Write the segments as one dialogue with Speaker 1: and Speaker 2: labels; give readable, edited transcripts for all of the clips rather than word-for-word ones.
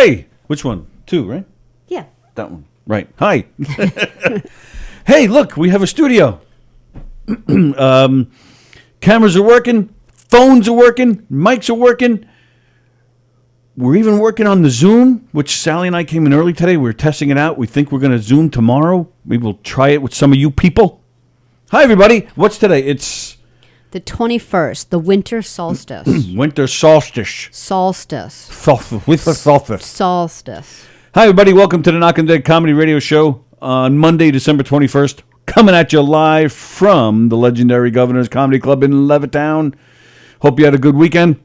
Speaker 1: Hey, which one? 2, right?
Speaker 2: Yeah.
Speaker 1: That one. Right. Hi. Hey, look, we have a studio. Cameras are working. Phones are working. Mics are working. We're even working on the Zoom, which Sallie and I came in early today. We're testing it out. We think we're going to Zoom tomorrow. We will try it with some of you people. Hi, everybody. What's today? It's
Speaker 2: the 21st, the winter solstice.
Speaker 1: winter solstice. Winter solstice.
Speaker 2: Solstice.
Speaker 1: Hi, everybody. Welcome to the Knockem Dead Comedy Radio Show on Monday, December 21st. Coming at you live from the legendary Governor's Comedy Club in Levittown. Hope you had a good weekend.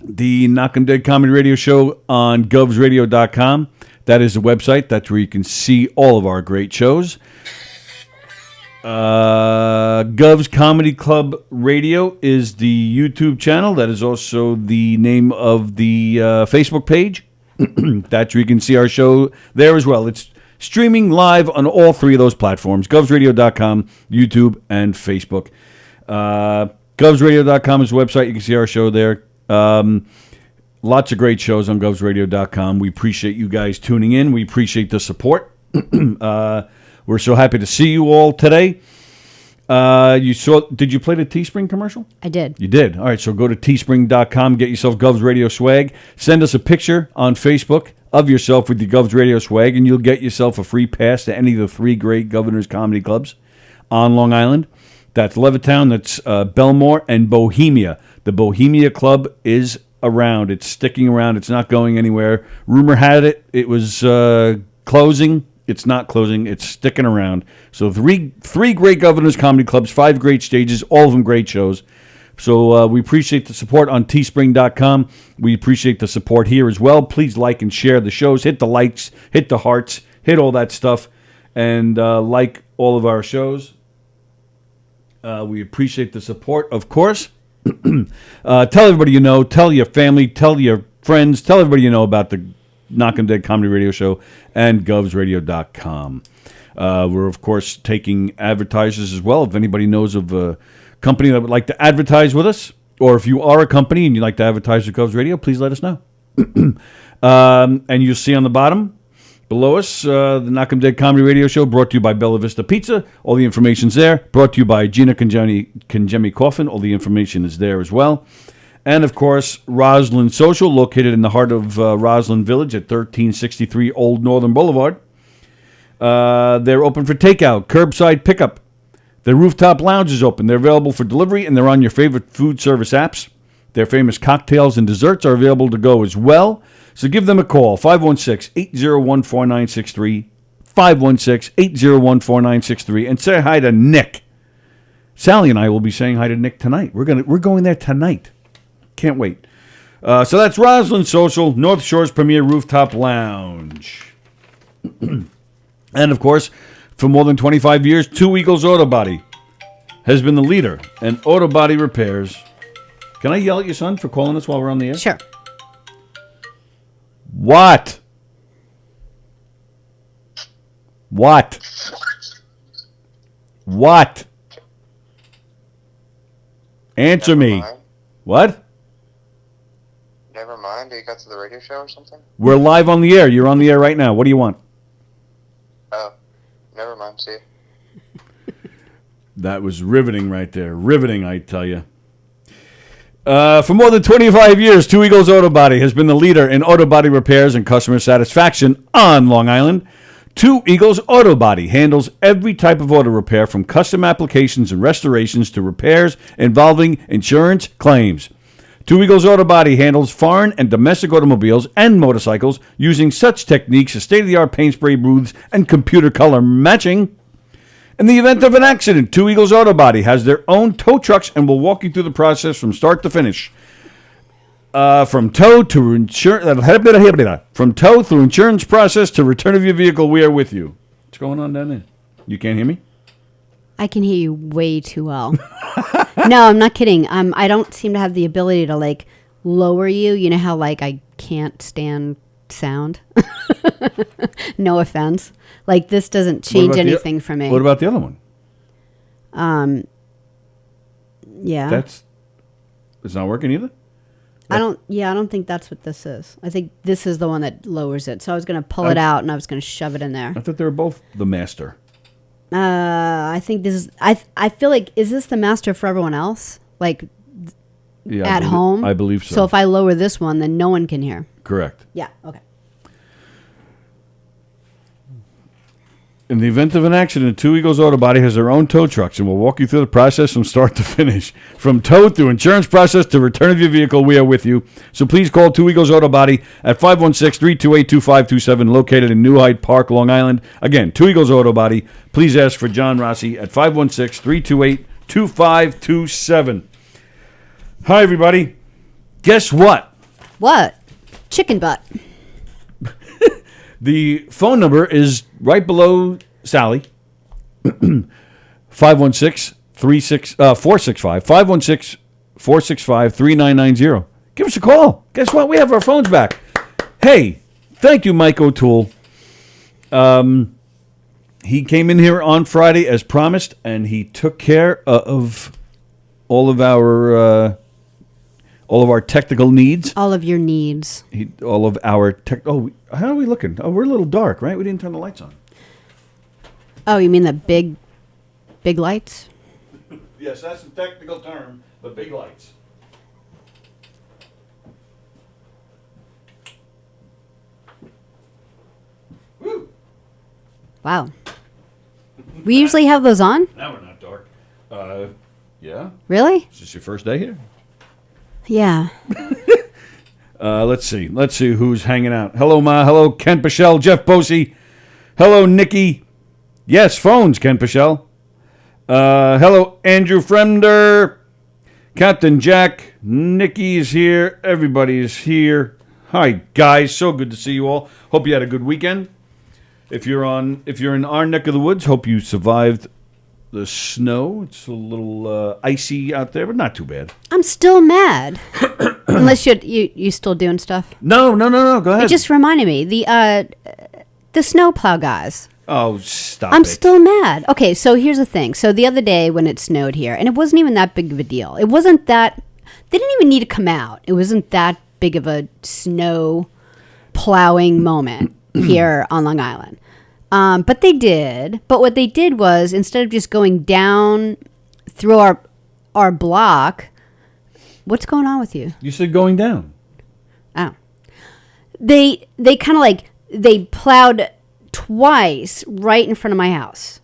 Speaker 1: The Knockem Dead Comedy Radio Show on govsradio.com. That is the website. That's where you can see all of our great shows. Gov's Comedy Club Radio is the YouTube channel. That is also the name of the Facebook page. That's where you can see our show there as well. It's streaming live on all 3 of those platforms, govsradio.com, YouTube, and Facebook. Govsradio.com is the website. You can see our show there. Lots of great shows on govsradio.com. We appreciate you guys tuning in. We appreciate the support. We're so happy to see you all today. Did you play the Teespring commercial?
Speaker 2: I did.
Speaker 1: You did. All right, so go to teespring.com, get yourself Govs Radio swag. Send us a picture on Facebook of yourself with the Govs Radio swag, and you'll get yourself a free pass to any of the 3 great Governor's Comedy Clubs on Long Island. That's Levittown, that's Belmore, and Bohemia. The Bohemia Club is around. It's sticking around. It's not going anywhere. Rumor had it was closing. It's not closing. It's sticking around. So three great Governor's Comedy Clubs, 5 great stages, all of them great shows. So we appreciate the support on teespring.com. We appreciate the support here as well. Please like and share the shows. Hit the likes, hit the hearts, hit all that stuff, and like all of our shows. We appreciate the support, of course. Tell everybody you know. Tell your family. Tell your friends. Tell everybody you know about the Knockem Dead Comedy Radio Show and govsradio.com. We're, of course, taking advertisers as well. If anybody knows of a company that would like to advertise with us, or if you are a company and you'd like to advertise with Govs Radio, please let us know. And you'll see on the bottom below us, the Knockem Dead Comedy Radio Show, brought to you by Bella Vista Pizza. All the information's there. Brought to you by Gina Congemi Coffin. All the information is there as well. And, of course, Roslyn Social, located in the heart of Roslyn Village at 1363 Old Northern Boulevard. They're open for takeout, curbside pickup. Their rooftop lounge is open. They're available for delivery, and they're on your favorite food service apps. Their famous cocktails and desserts are available to go as well. So give them a call, 516-801-4963, 516-801-4963, and say hi to Nick. Sallie and I will be saying hi to Nick tonight. We're going there tonight. Can't wait. So that's Roslyn Social, North Shore's premier rooftop lounge. And, of course, for more than 25 years, Two Eagles Auto Body has been the leader in auto body repairs. Can I yell at your son for calling us while we're on the air?
Speaker 2: Sure.
Speaker 1: What? Answer me. What?
Speaker 3: Never mind. You got to the radio show or something?
Speaker 1: We're live on the air. You're on the air right now. What do you want?
Speaker 3: Oh, never mind. See you.
Speaker 1: That was riveting right there. Riveting, I tell you. For more than 25 years, Two Eagles Auto Body has been the leader in auto body repairs and customer satisfaction on Long Island. Two Eagles Auto Body handles every type of auto repair, from custom applications and restorations to repairs involving insurance claims. Two Eagles Auto Body handles foreign and domestic automobiles and motorcycles using such techniques as state-of-the-art paint spray booths and computer color matching. In the event of an accident, Two Eagles Auto Body has their own tow trucks and will walk you through the process from start to finish. From tow through insurance process to return of your vehicle, we are with you. What's going on down there? You can't hear me?
Speaker 2: I can hear you way too well. No, I'm not kidding. I don't seem to have the ability to lower you. You know how I can't stand sound? No offense. This doesn't change anything for me.
Speaker 1: What about the other one?
Speaker 2: Yeah.
Speaker 1: It's not working either?
Speaker 2: I don't think that's what this is. I think this is the one that lowers it. So I was going to pull it out and I was going to shove it in there.
Speaker 1: I thought they were both the master.
Speaker 2: I think this is. I feel like, is this the master for everyone else? Like at home?
Speaker 1: I believe so.
Speaker 2: So if I lower this one, then no one can hear.
Speaker 1: Correct.
Speaker 2: Yeah. Okay.
Speaker 1: In the event of an accident, Two Eagles Auto Body has their own tow trucks, and we'll walk you through the process from start to finish. From tow through insurance process to return of your vehicle, we are with you. So please call Two Eagles Auto Body at 516-328-2527, located in New Hyde Park, Long Island. Again, Two Eagles Auto Body. Please ask for John Rossi at 516-328-2527. Hi, everybody. Guess what?
Speaker 2: What? Chicken butt.
Speaker 1: The phone number is right below Sallie. 516-465-3990. Give us a call. Guess what? We have our phones back. Hey, thank you, Mike O'Toole. He came in here on Friday as promised, and he took care of all of our technical needs.
Speaker 2: All of your needs.
Speaker 1: All of our tech. Oh, how are we looking? Oh, we're a little dark, right? We didn't turn the lights on.
Speaker 2: Oh, you mean the big lights?
Speaker 1: Yes, that's the technical term. The big lights. Woo!
Speaker 2: Wow. We usually have those on?
Speaker 1: Now we're not dark. Yeah.
Speaker 2: Really?
Speaker 1: Is this your first day here?
Speaker 2: Yeah.
Speaker 1: Let's see. Let's see who's hanging out. Hello, Ma. Hello, Ken Pichelle, Jeff Bosey. Hello, Nikki. Yes, phones, Ken Pichelle. Hello, Andrew Fremder. Captain Jack. Nikki's here. Everybody's here. Hi, guys. So good to see you all. Hope you had a good weekend. If you're in our neck of the woods, hope you survived the snow. It's a little icy out there, but not too bad.
Speaker 2: I'm still mad. Unless you still doing stuff.
Speaker 1: No. Go ahead.
Speaker 2: It just reminded me the snowplow guys.
Speaker 1: Oh, stop
Speaker 2: I'm
Speaker 1: it.
Speaker 2: still mad. Okay, so here's the thing. So the other day when it snowed here, and it wasn't even that big of a deal. It wasn't that they didn't even need to come out. It wasn't that big of a snow plowing moment here on Long Island. But they did. But what they did was, instead of just going down through our block, what's going on with you?
Speaker 1: You said going down.
Speaker 2: Oh. They kind of like, they plowed twice right in front of my house.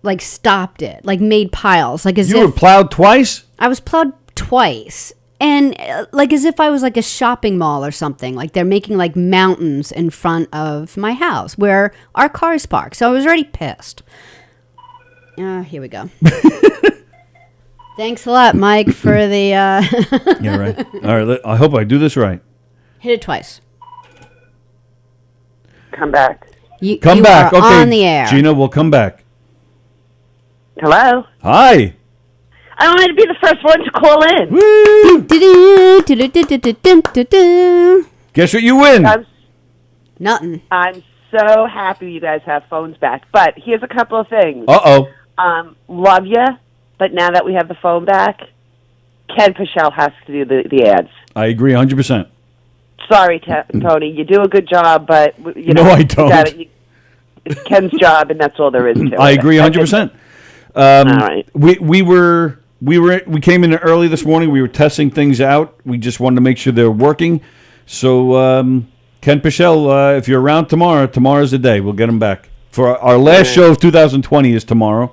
Speaker 2: Like stopped it. Like made piles. Like as
Speaker 1: You were plowed twice?
Speaker 2: I was plowed twice. And like as if I was like a shopping mall or something. Like they're making like mountains in front of my house where our car is parked. So I was already pissed. Here we go. Thanks a lot, Mike, for the...
Speaker 1: Yeah, right. All right, I hope I do this right.
Speaker 2: Hit it twice.
Speaker 4: Come back.
Speaker 2: You
Speaker 1: back.
Speaker 2: Are
Speaker 1: Okay,
Speaker 2: on the air.
Speaker 1: Gina, we'll come back.
Speaker 4: Hello?
Speaker 1: Hi.
Speaker 4: I wanted to be the first one to call in.
Speaker 1: Woo! Guess what you win?
Speaker 2: Nothing.
Speaker 4: I'm so happy you guys have phones back. But here's a couple of things.
Speaker 1: Uh-oh.
Speaker 4: Love you, but now that we have the phone back, Ken Pichelle has to do the ads.
Speaker 1: I agree 100%.
Speaker 4: Sorry, Tony. You do a good job, but you know,
Speaker 1: No, I don't.
Speaker 4: It's Ken's job, and that's all there is to it.
Speaker 1: I agree 100%.
Speaker 4: All right.
Speaker 1: We came in early this morning. We were testing things out. We just wanted to make sure they're working. So, Ken Pichelle, if you're around tomorrow's the day. We'll get them back. For our last show of 2020 is tomorrow,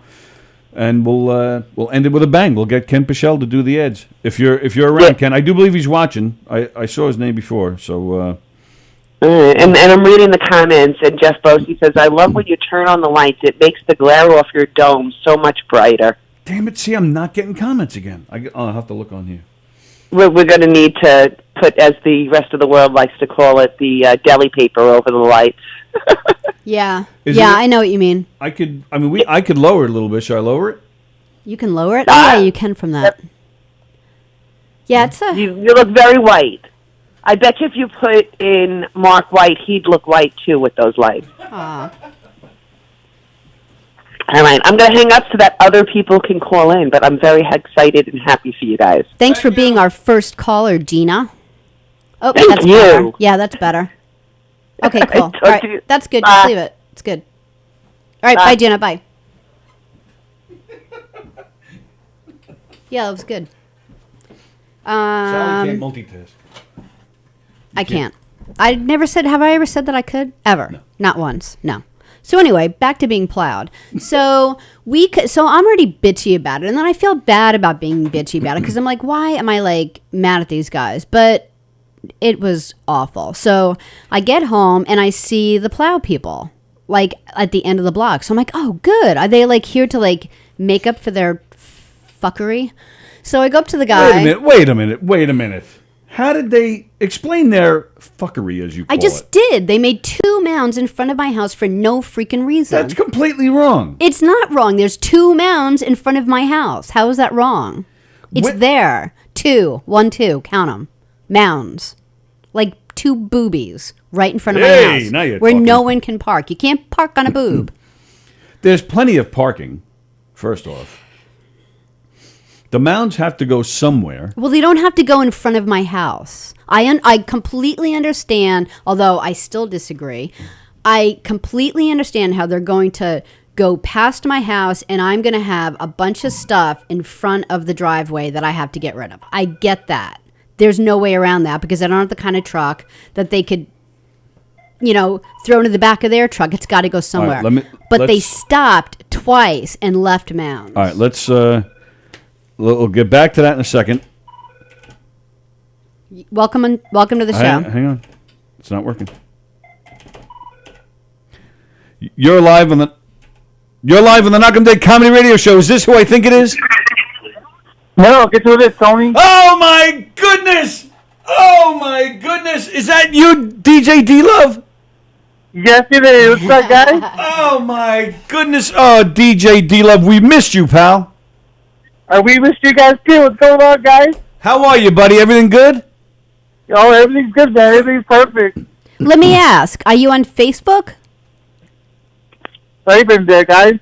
Speaker 1: and we'll end it with a bang. We'll get Ken Pichelle to do the ads. If you're around, yeah. Ken, I do believe he's watching. I saw his name before, so.
Speaker 4: And I'm reading the comments, and Jeff Bosey says, "I love when you turn on the lights. It makes the glare off your dome so much brighter."
Speaker 1: Damn it! See, I'm not getting comments again. I'll have to look on here.
Speaker 4: We're going to need to put, as the rest of the world likes to call it, the deli paper over the lights.
Speaker 2: Yeah.
Speaker 1: Is
Speaker 2: I know what you mean.
Speaker 1: I could lower it a little bit. Should I lower it?
Speaker 2: You can lower it? Oh, yeah, you can from that. Yeah, it's a...
Speaker 4: You look very white. I bet you if you put in Mark White, he'd look white, too, with those lights.
Speaker 2: Aw.
Speaker 4: All right, I'm going to hang up so that other people can call in, but I'm very excited and happy for you guys.
Speaker 2: Thanks for being our first caller, Gina. Oh,
Speaker 4: Thank
Speaker 2: that's
Speaker 4: you.
Speaker 2: better. Yeah, that's better. Okay, cool. All
Speaker 4: Talk to
Speaker 2: right,
Speaker 4: you.
Speaker 2: that's good.
Speaker 4: Bye.
Speaker 2: Just leave it. It's good. All right,
Speaker 4: Bye.
Speaker 2: bye, Jenna. Bye. Yeah, that was good.
Speaker 1: Sally can't multitask.
Speaker 2: I can't. I never said. Have I ever said that I could? Ever?
Speaker 1: No.
Speaker 2: Not once. No. So anyway, back to being plowed. So so I'm already bitchy about it, and then I feel bad about being bitchy about it because I'm like, why am I like mad at these guys? But it was awful. So I get home and I see the plow people like at the end of the block. So I'm like, oh, good. Are they like here to like make up for their fuckery? So I go up to the guy.
Speaker 1: Wait a minute. How did they explain their fuckery, as you call
Speaker 2: I just did. They made 2 mounds in front of my house for no freaking reason.
Speaker 1: That's completely wrong.
Speaker 2: It's not wrong. There's 2 mounds in front of my house. How is that wrong? It's there. 2. 1, 2. Count them. Mounds. Like 2 boobies right in front of my house.
Speaker 1: Now you're
Speaker 2: where
Speaker 1: talking.
Speaker 2: no one can park. You can't park on a boob.
Speaker 1: There's plenty of parking, first off. The mounds have to go somewhere.
Speaker 2: Well, they don't have to go in front of my house. I completely understand, although I still disagree. I completely understand how they're going to go past my house and I'm going to have a bunch of stuff in front of the driveway that I have to get rid of. I get that. There's no way around that because I don't have the kind of truck that they could, throw into the back of their truck. It's got to go somewhere.
Speaker 1: All right,
Speaker 2: but they stopped twice and left mounds.
Speaker 1: All right, we'll get back to that in a second.
Speaker 2: Welcome to the show.
Speaker 1: Hang on. It's not working. You're live on the Knockem Day Comedy Radio Show. Is this who I think it is?
Speaker 5: No, get to this, Tony.
Speaker 1: Oh my goodness! Oh my goodness! Is that you, DJ D-Love?
Speaker 5: Yes, it is. What's up, guys?
Speaker 1: Oh my goodness! Oh, DJ D-Love, we missed you, pal.
Speaker 5: We missed you guys too. What's going on, guys?
Speaker 1: How are you, buddy? Everything good?
Speaker 5: Oh, everything's good, man. Everything's perfect.
Speaker 2: Let me ask, are you on Facebook?
Speaker 5: How you been there, guys?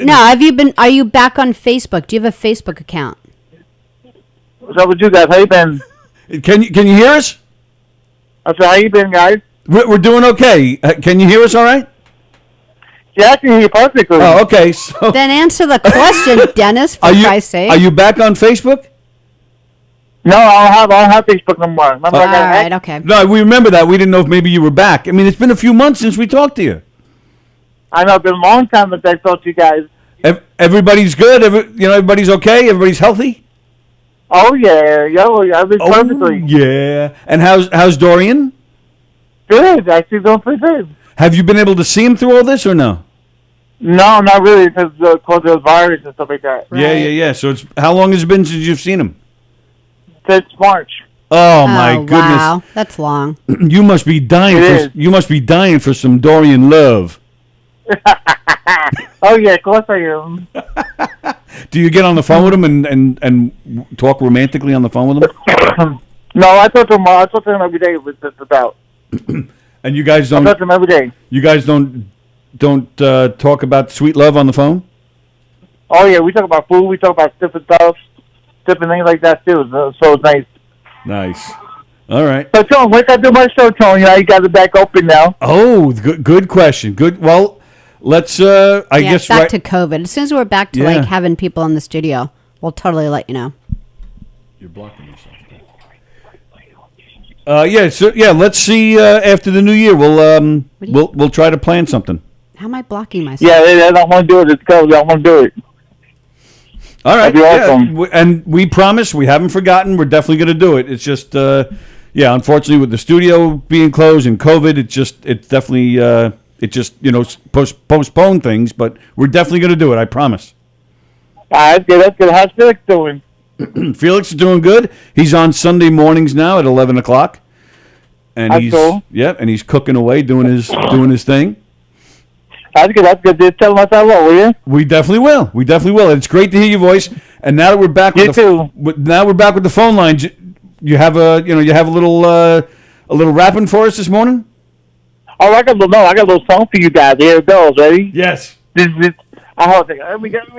Speaker 2: No, are you back on Facebook? Do you have a Facebook account?
Speaker 5: What's up with you guys? How you been?
Speaker 1: Can you hear us?
Speaker 5: I said, how you been, guys?
Speaker 1: We're doing okay. Can you hear us all right?
Speaker 5: Yeah, I can hear you perfectly.
Speaker 1: Oh, okay. So
Speaker 2: Then answer the question, Dennis, for Christ's sake.
Speaker 1: Are you back on Facebook?
Speaker 5: No, I don't have Facebook no more. Remember,
Speaker 2: All
Speaker 5: I got
Speaker 2: right,
Speaker 5: hacked?
Speaker 2: okay.
Speaker 1: No, we remember that. We didn't know if maybe you were back. I mean, it's been a few months since we talked to you.
Speaker 5: I know it's been a long time since I talked to you guys.
Speaker 1: Everybody's good. Everybody's okay. Everybody's healthy.
Speaker 5: Oh yeah, everything's perfectly
Speaker 1: yeah. And how's Dorian?
Speaker 5: good. Actually, doing pretty good.
Speaker 1: Have you been able to see him through all this or no?
Speaker 5: No, not really, because of the virus and stuff like that.
Speaker 2: Right.
Speaker 1: Yeah. So how long has it been since you've seen him?
Speaker 5: Since March.
Speaker 1: Oh my goodness!
Speaker 2: Wow, that's long.
Speaker 1: You must be dying. You must be dying for some Dorian love.
Speaker 5: Oh yeah, of course I am.
Speaker 1: Do you get on the phone with him and talk romantically on the phone with him?
Speaker 5: No, I talk to him every day. With this about.
Speaker 1: And you guys
Speaker 5: I
Speaker 1: don't.
Speaker 5: talk to him every day.
Speaker 1: You guys don't talk about sweet love on the phone?
Speaker 5: Oh yeah, we talk about food. We talk about different stuff, different things like that too. So it's nice.
Speaker 1: Nice. All right.
Speaker 5: So Tony, once I do my show, Tony, you got it back open now.
Speaker 1: Oh, good question. Good. Well, let's. I guess
Speaker 2: back to COVID. As soon as we're back to like having people in the studio, we'll totally let you know.
Speaker 1: You're blocking yourself. Let's see. After the new year, we'll try to plan something.
Speaker 2: How am I blocking myself?
Speaker 5: Yeah, I don't want to do it. It's COVID. I don't want to do it.
Speaker 1: All right.
Speaker 5: That'd be awesome.
Speaker 1: And we promise we haven't forgotten. We're definitely going to do it. It's just, unfortunately, with the studio being closed and COVID, postponed things. But we're definitely going to do it. I promise.
Speaker 5: That's good. How's Felix doing?
Speaker 1: Felix is doing good. He's on Sunday mornings now at 11 o'clock, and he's cooking away, doing his thing.
Speaker 5: That's good. That's good. Just tell him I said hello, will you?
Speaker 1: We definitely will. It's great to hear your voice. And now that we're back with the phone lines, you have a little rapping for us this morning.
Speaker 5: Oh, I got a little song for you guys. Here it goes. Ready?
Speaker 1: Yes.
Speaker 5: Let me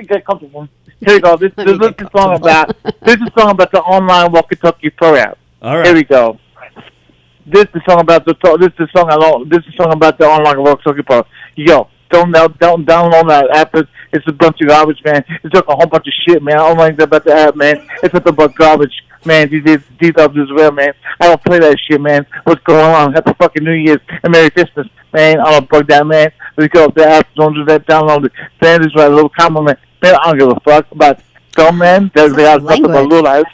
Speaker 5: get comfortable. Here we go. This is a song about the online walkie-talkie program.
Speaker 1: All right.
Speaker 5: Here we go. this is the song about the online rock talking about. Yo, don't download that app. It's a bunch of garbage, man. It's like a whole bunch of shit, man. I don't like that about the app, man. It's nothing but garbage, man. These dubs as well, man. I don't play that shit, man. What's going on? Happy fucking New Year's and Merry Christmas, man. I don't bug that, man. Let's go up the app. Don't do that. Download it. Man, this is a little compliment. Man, I don't give a fuck about some man. They got nothing but little lives.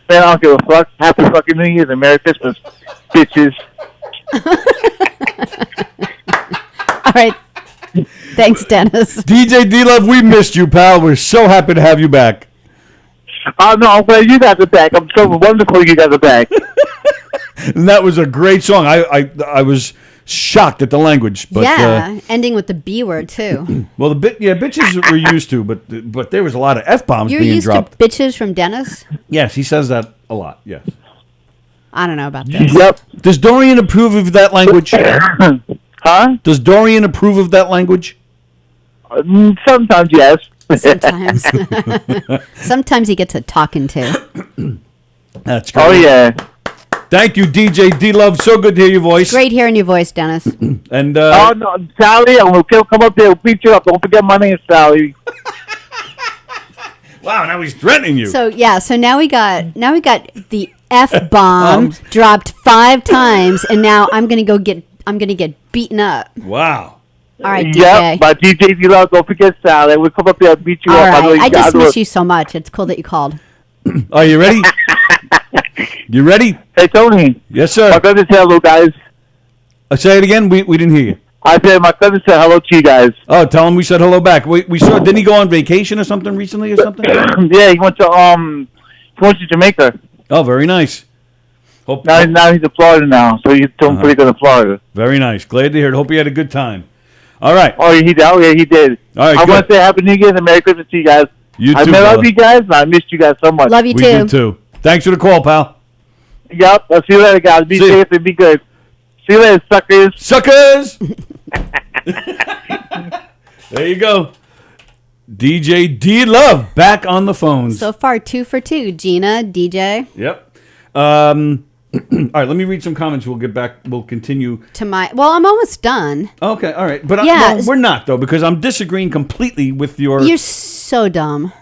Speaker 5: Man, I don't give a fuck. Happy fucking New Year's and Merry Christmas, bitches.
Speaker 2: All right. Thanks, Dennis.
Speaker 1: DJ D-Love, we missed you, pal. We're so happy to have you back.
Speaker 5: Oh, no, I'm glad you guys are back. I'm so wonderful you guys are back.
Speaker 1: And that was a great song. I was shocked at the language. But,
Speaker 2: yeah, ending with the B word, too.
Speaker 1: Well, bitches we're used to, but there was a lot of F-bombs
Speaker 2: You're
Speaker 1: being
Speaker 2: used
Speaker 1: dropped.
Speaker 2: to bitches from Dennis?
Speaker 1: Yes, he says that a lot, yes.
Speaker 2: I don't know about this.
Speaker 5: Yep.
Speaker 1: Does Dorian approve of that language?
Speaker 5: Huh?
Speaker 1: Does Dorian approve of that language?
Speaker 5: Sometimes, yes.
Speaker 2: Sometimes. Sometimes he gets a talking to.
Speaker 1: That's great.
Speaker 5: Oh, yeah.
Speaker 1: Thank you, DJ D-Love. So good to hear your voice.
Speaker 2: Great hearing your voice, Dennis.
Speaker 1: And
Speaker 5: Oh, no, Sallie, I'm going to come up there and beat you up. Don't forget my name, Sallie.
Speaker 1: wow, now he's threatening you.
Speaker 2: So now we got the F bomb dropped 5 times, and now I'm gonna get beaten up.
Speaker 1: Wow.
Speaker 2: All right, DJ.
Speaker 5: Yep, my DJ D-Love, don't forget Sallie. We'll come up there and beat you
Speaker 2: All
Speaker 5: up.
Speaker 2: right, I just miss you so much. It's cool that you called.
Speaker 1: Are you ready? You ready?
Speaker 5: Hey, Tony.
Speaker 1: Yes, sir.
Speaker 5: My cousin said hello, guys.
Speaker 1: Say it again. We didn't hear you.
Speaker 5: I said my cousin said hello to you guys.
Speaker 1: Oh, tell him we said hello back. We saw. Didn't he go on vacation or something recently or something?
Speaker 5: Yeah, he went to Jamaica.
Speaker 1: Oh, very nice. Hope,
Speaker 5: Now he's in Florida now, so he's doing pretty good in Florida.
Speaker 1: Very nice. Glad to hear it. Hope you had a good time. All right.
Speaker 5: Oh, he did. Oh, yeah, he did.
Speaker 1: All right,
Speaker 5: I
Speaker 1: good.
Speaker 5: want to say Happy New Year and Merry Christmas to you guys.
Speaker 1: You too,
Speaker 5: I love
Speaker 1: brother.
Speaker 5: you guys, and I missed you guys so much.
Speaker 2: Love you
Speaker 1: We
Speaker 2: too.
Speaker 1: did too. Thanks for the call, pal.
Speaker 5: Yep. I'll see you later, guys. Be
Speaker 1: See ya.
Speaker 5: safe and be good. See you later, suckers.
Speaker 1: Suckers! There you go. DJ D-Love back on the phones.
Speaker 2: So far, 2 for 2. Gina, DJ.
Speaker 1: Yep. All right, let me read some comments. We'll get back. We'll continue.
Speaker 2: Well, I'm almost done.
Speaker 1: Okay, all right. But
Speaker 2: Yeah.
Speaker 1: no, we're not, though, because I'm disagreeing completely with your...
Speaker 2: You're so dumb.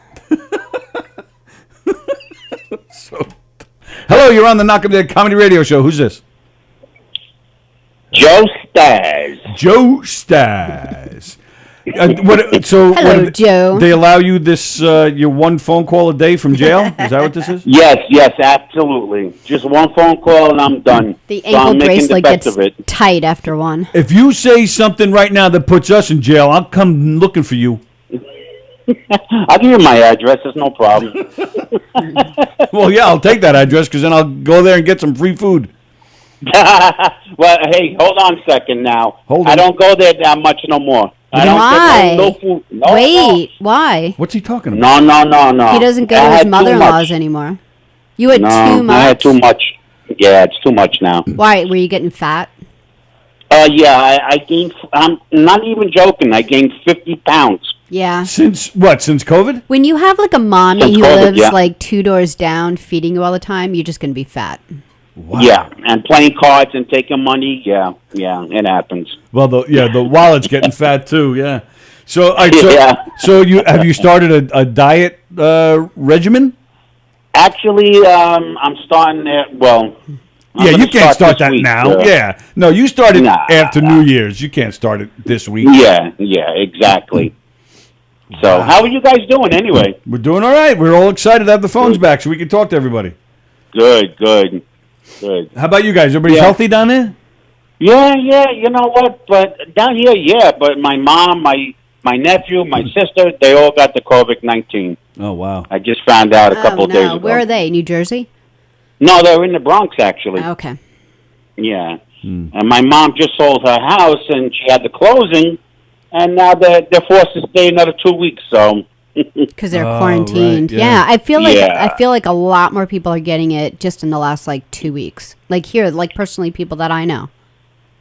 Speaker 1: Hello, you're on the Knockem Comedy Radio Show. Who's this?
Speaker 6: Joe Staz.
Speaker 1: Joe Staz.
Speaker 2: Hello, Joe.
Speaker 1: They allow you this, your one phone call a day from jail? Is that what this is?
Speaker 6: Yes, absolutely. Just one phone call and I'm done.
Speaker 2: The
Speaker 6: So I'm
Speaker 2: ankle
Speaker 6: making the
Speaker 2: bracelet
Speaker 6: best
Speaker 2: gets
Speaker 6: of it.
Speaker 2: tight after one.
Speaker 1: If you say something right now that puts us in jail, I'll come looking for you.
Speaker 6: I'll give you my address. There's no problem.
Speaker 1: Well, yeah, I'll take that address because then I'll go there and get some free food.
Speaker 6: Well, hey, hold on a second now.
Speaker 1: Hold
Speaker 6: I
Speaker 1: on.
Speaker 6: don't go there that much no more. I don't
Speaker 2: Why?
Speaker 6: get no food. No,
Speaker 2: Wait, why?
Speaker 1: What's he talking about?
Speaker 6: No.
Speaker 2: He doesn't go
Speaker 6: I
Speaker 2: to his
Speaker 6: had too
Speaker 2: mother-in-law's
Speaker 6: much.
Speaker 2: anymore. You had
Speaker 6: No,
Speaker 2: too much?
Speaker 6: I had too much. Yeah, it's too much now.
Speaker 2: Why? Were you getting fat?
Speaker 6: Yeah, I gained, I'm not even joking, I gained 50 pounds.
Speaker 2: Yeah.
Speaker 1: Since what? Since COVID?
Speaker 2: When you have like a mommy
Speaker 6: Since
Speaker 2: who
Speaker 6: COVID,
Speaker 2: lives
Speaker 6: yeah.
Speaker 2: like 2 doors down feeding you all the time, you're just going to be fat.
Speaker 1: Wow.
Speaker 6: Yeah, and playing cards and taking money, yeah, it happens.
Speaker 1: Well, the wallet's getting fat too. Yeah. So, all right,
Speaker 6: Yeah.
Speaker 1: so have you started a diet regimen?
Speaker 6: Actually, I'm starting it, well... I'm
Speaker 1: Yeah,
Speaker 6: gonna
Speaker 1: you can't start
Speaker 6: this
Speaker 1: that
Speaker 6: week,
Speaker 1: now. Yeah. No, you started
Speaker 6: Nah,
Speaker 1: after New Year's. You can't start it this week.
Speaker 6: Yeah, exactly. So, how are you guys doing anyway?
Speaker 1: We're doing all right. We're all excited to have the phones back so we can talk to everybody.
Speaker 6: Good.
Speaker 1: How about you guys? Everybody's
Speaker 6: Yeah.
Speaker 1: healthy down there?
Speaker 6: Yeah, you know what? But down here, yeah, but my mom, my nephew, my sister, they all got the COVID-19.
Speaker 1: Oh, wow.
Speaker 6: I just found out a couple
Speaker 2: oh,
Speaker 6: of days
Speaker 2: no.
Speaker 6: ago.
Speaker 2: Where are they? New Jersey?
Speaker 6: No, they're in the Bronx, actually.
Speaker 2: Okay.
Speaker 6: Yeah. And my mom just sold her house, and she had the closing, and now they're forced to stay another 2 weeks. So
Speaker 2: Because they're
Speaker 1: Oh,
Speaker 2: quarantined.
Speaker 1: right,
Speaker 2: Yeah.
Speaker 1: yeah.
Speaker 2: I feel like a lot more people are getting it just in the last like 2 weeks. Like here, like personally, people that I know.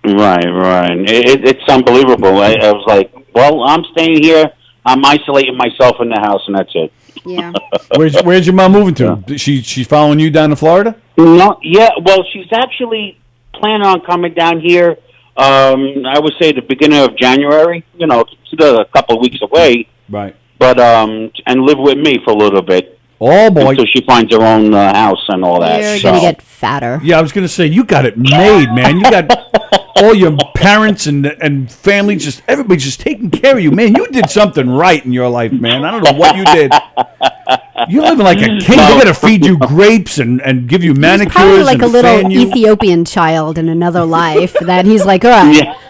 Speaker 6: right. It's unbelievable. I was like, well, I'm staying here. I'm isolating myself in the house, and that's it.
Speaker 2: Yeah.
Speaker 1: Where's your mom moving to? She's following you down to Florida?
Speaker 6: No, yeah. Well, she's actually plan on coming down here. I would say the beginning of January. You know, it's still a couple of weeks away.
Speaker 1: Right.
Speaker 6: But and live with me for a little bit.
Speaker 1: Oh boy!
Speaker 6: Until she finds her own house and all that.
Speaker 2: You're
Speaker 6: so.
Speaker 2: gonna get fatter.
Speaker 1: Yeah, I was gonna say you got it made, man. You got all your parents and family, just everybody just taking care of you, man. You did something right in your life, man. I don't know what you did. You're living like a king. They're gonna feed you grapes and give you manicures.
Speaker 2: He's probably like
Speaker 1: and
Speaker 2: a little
Speaker 1: fan you.
Speaker 2: Ethiopian child in another life that he's like, all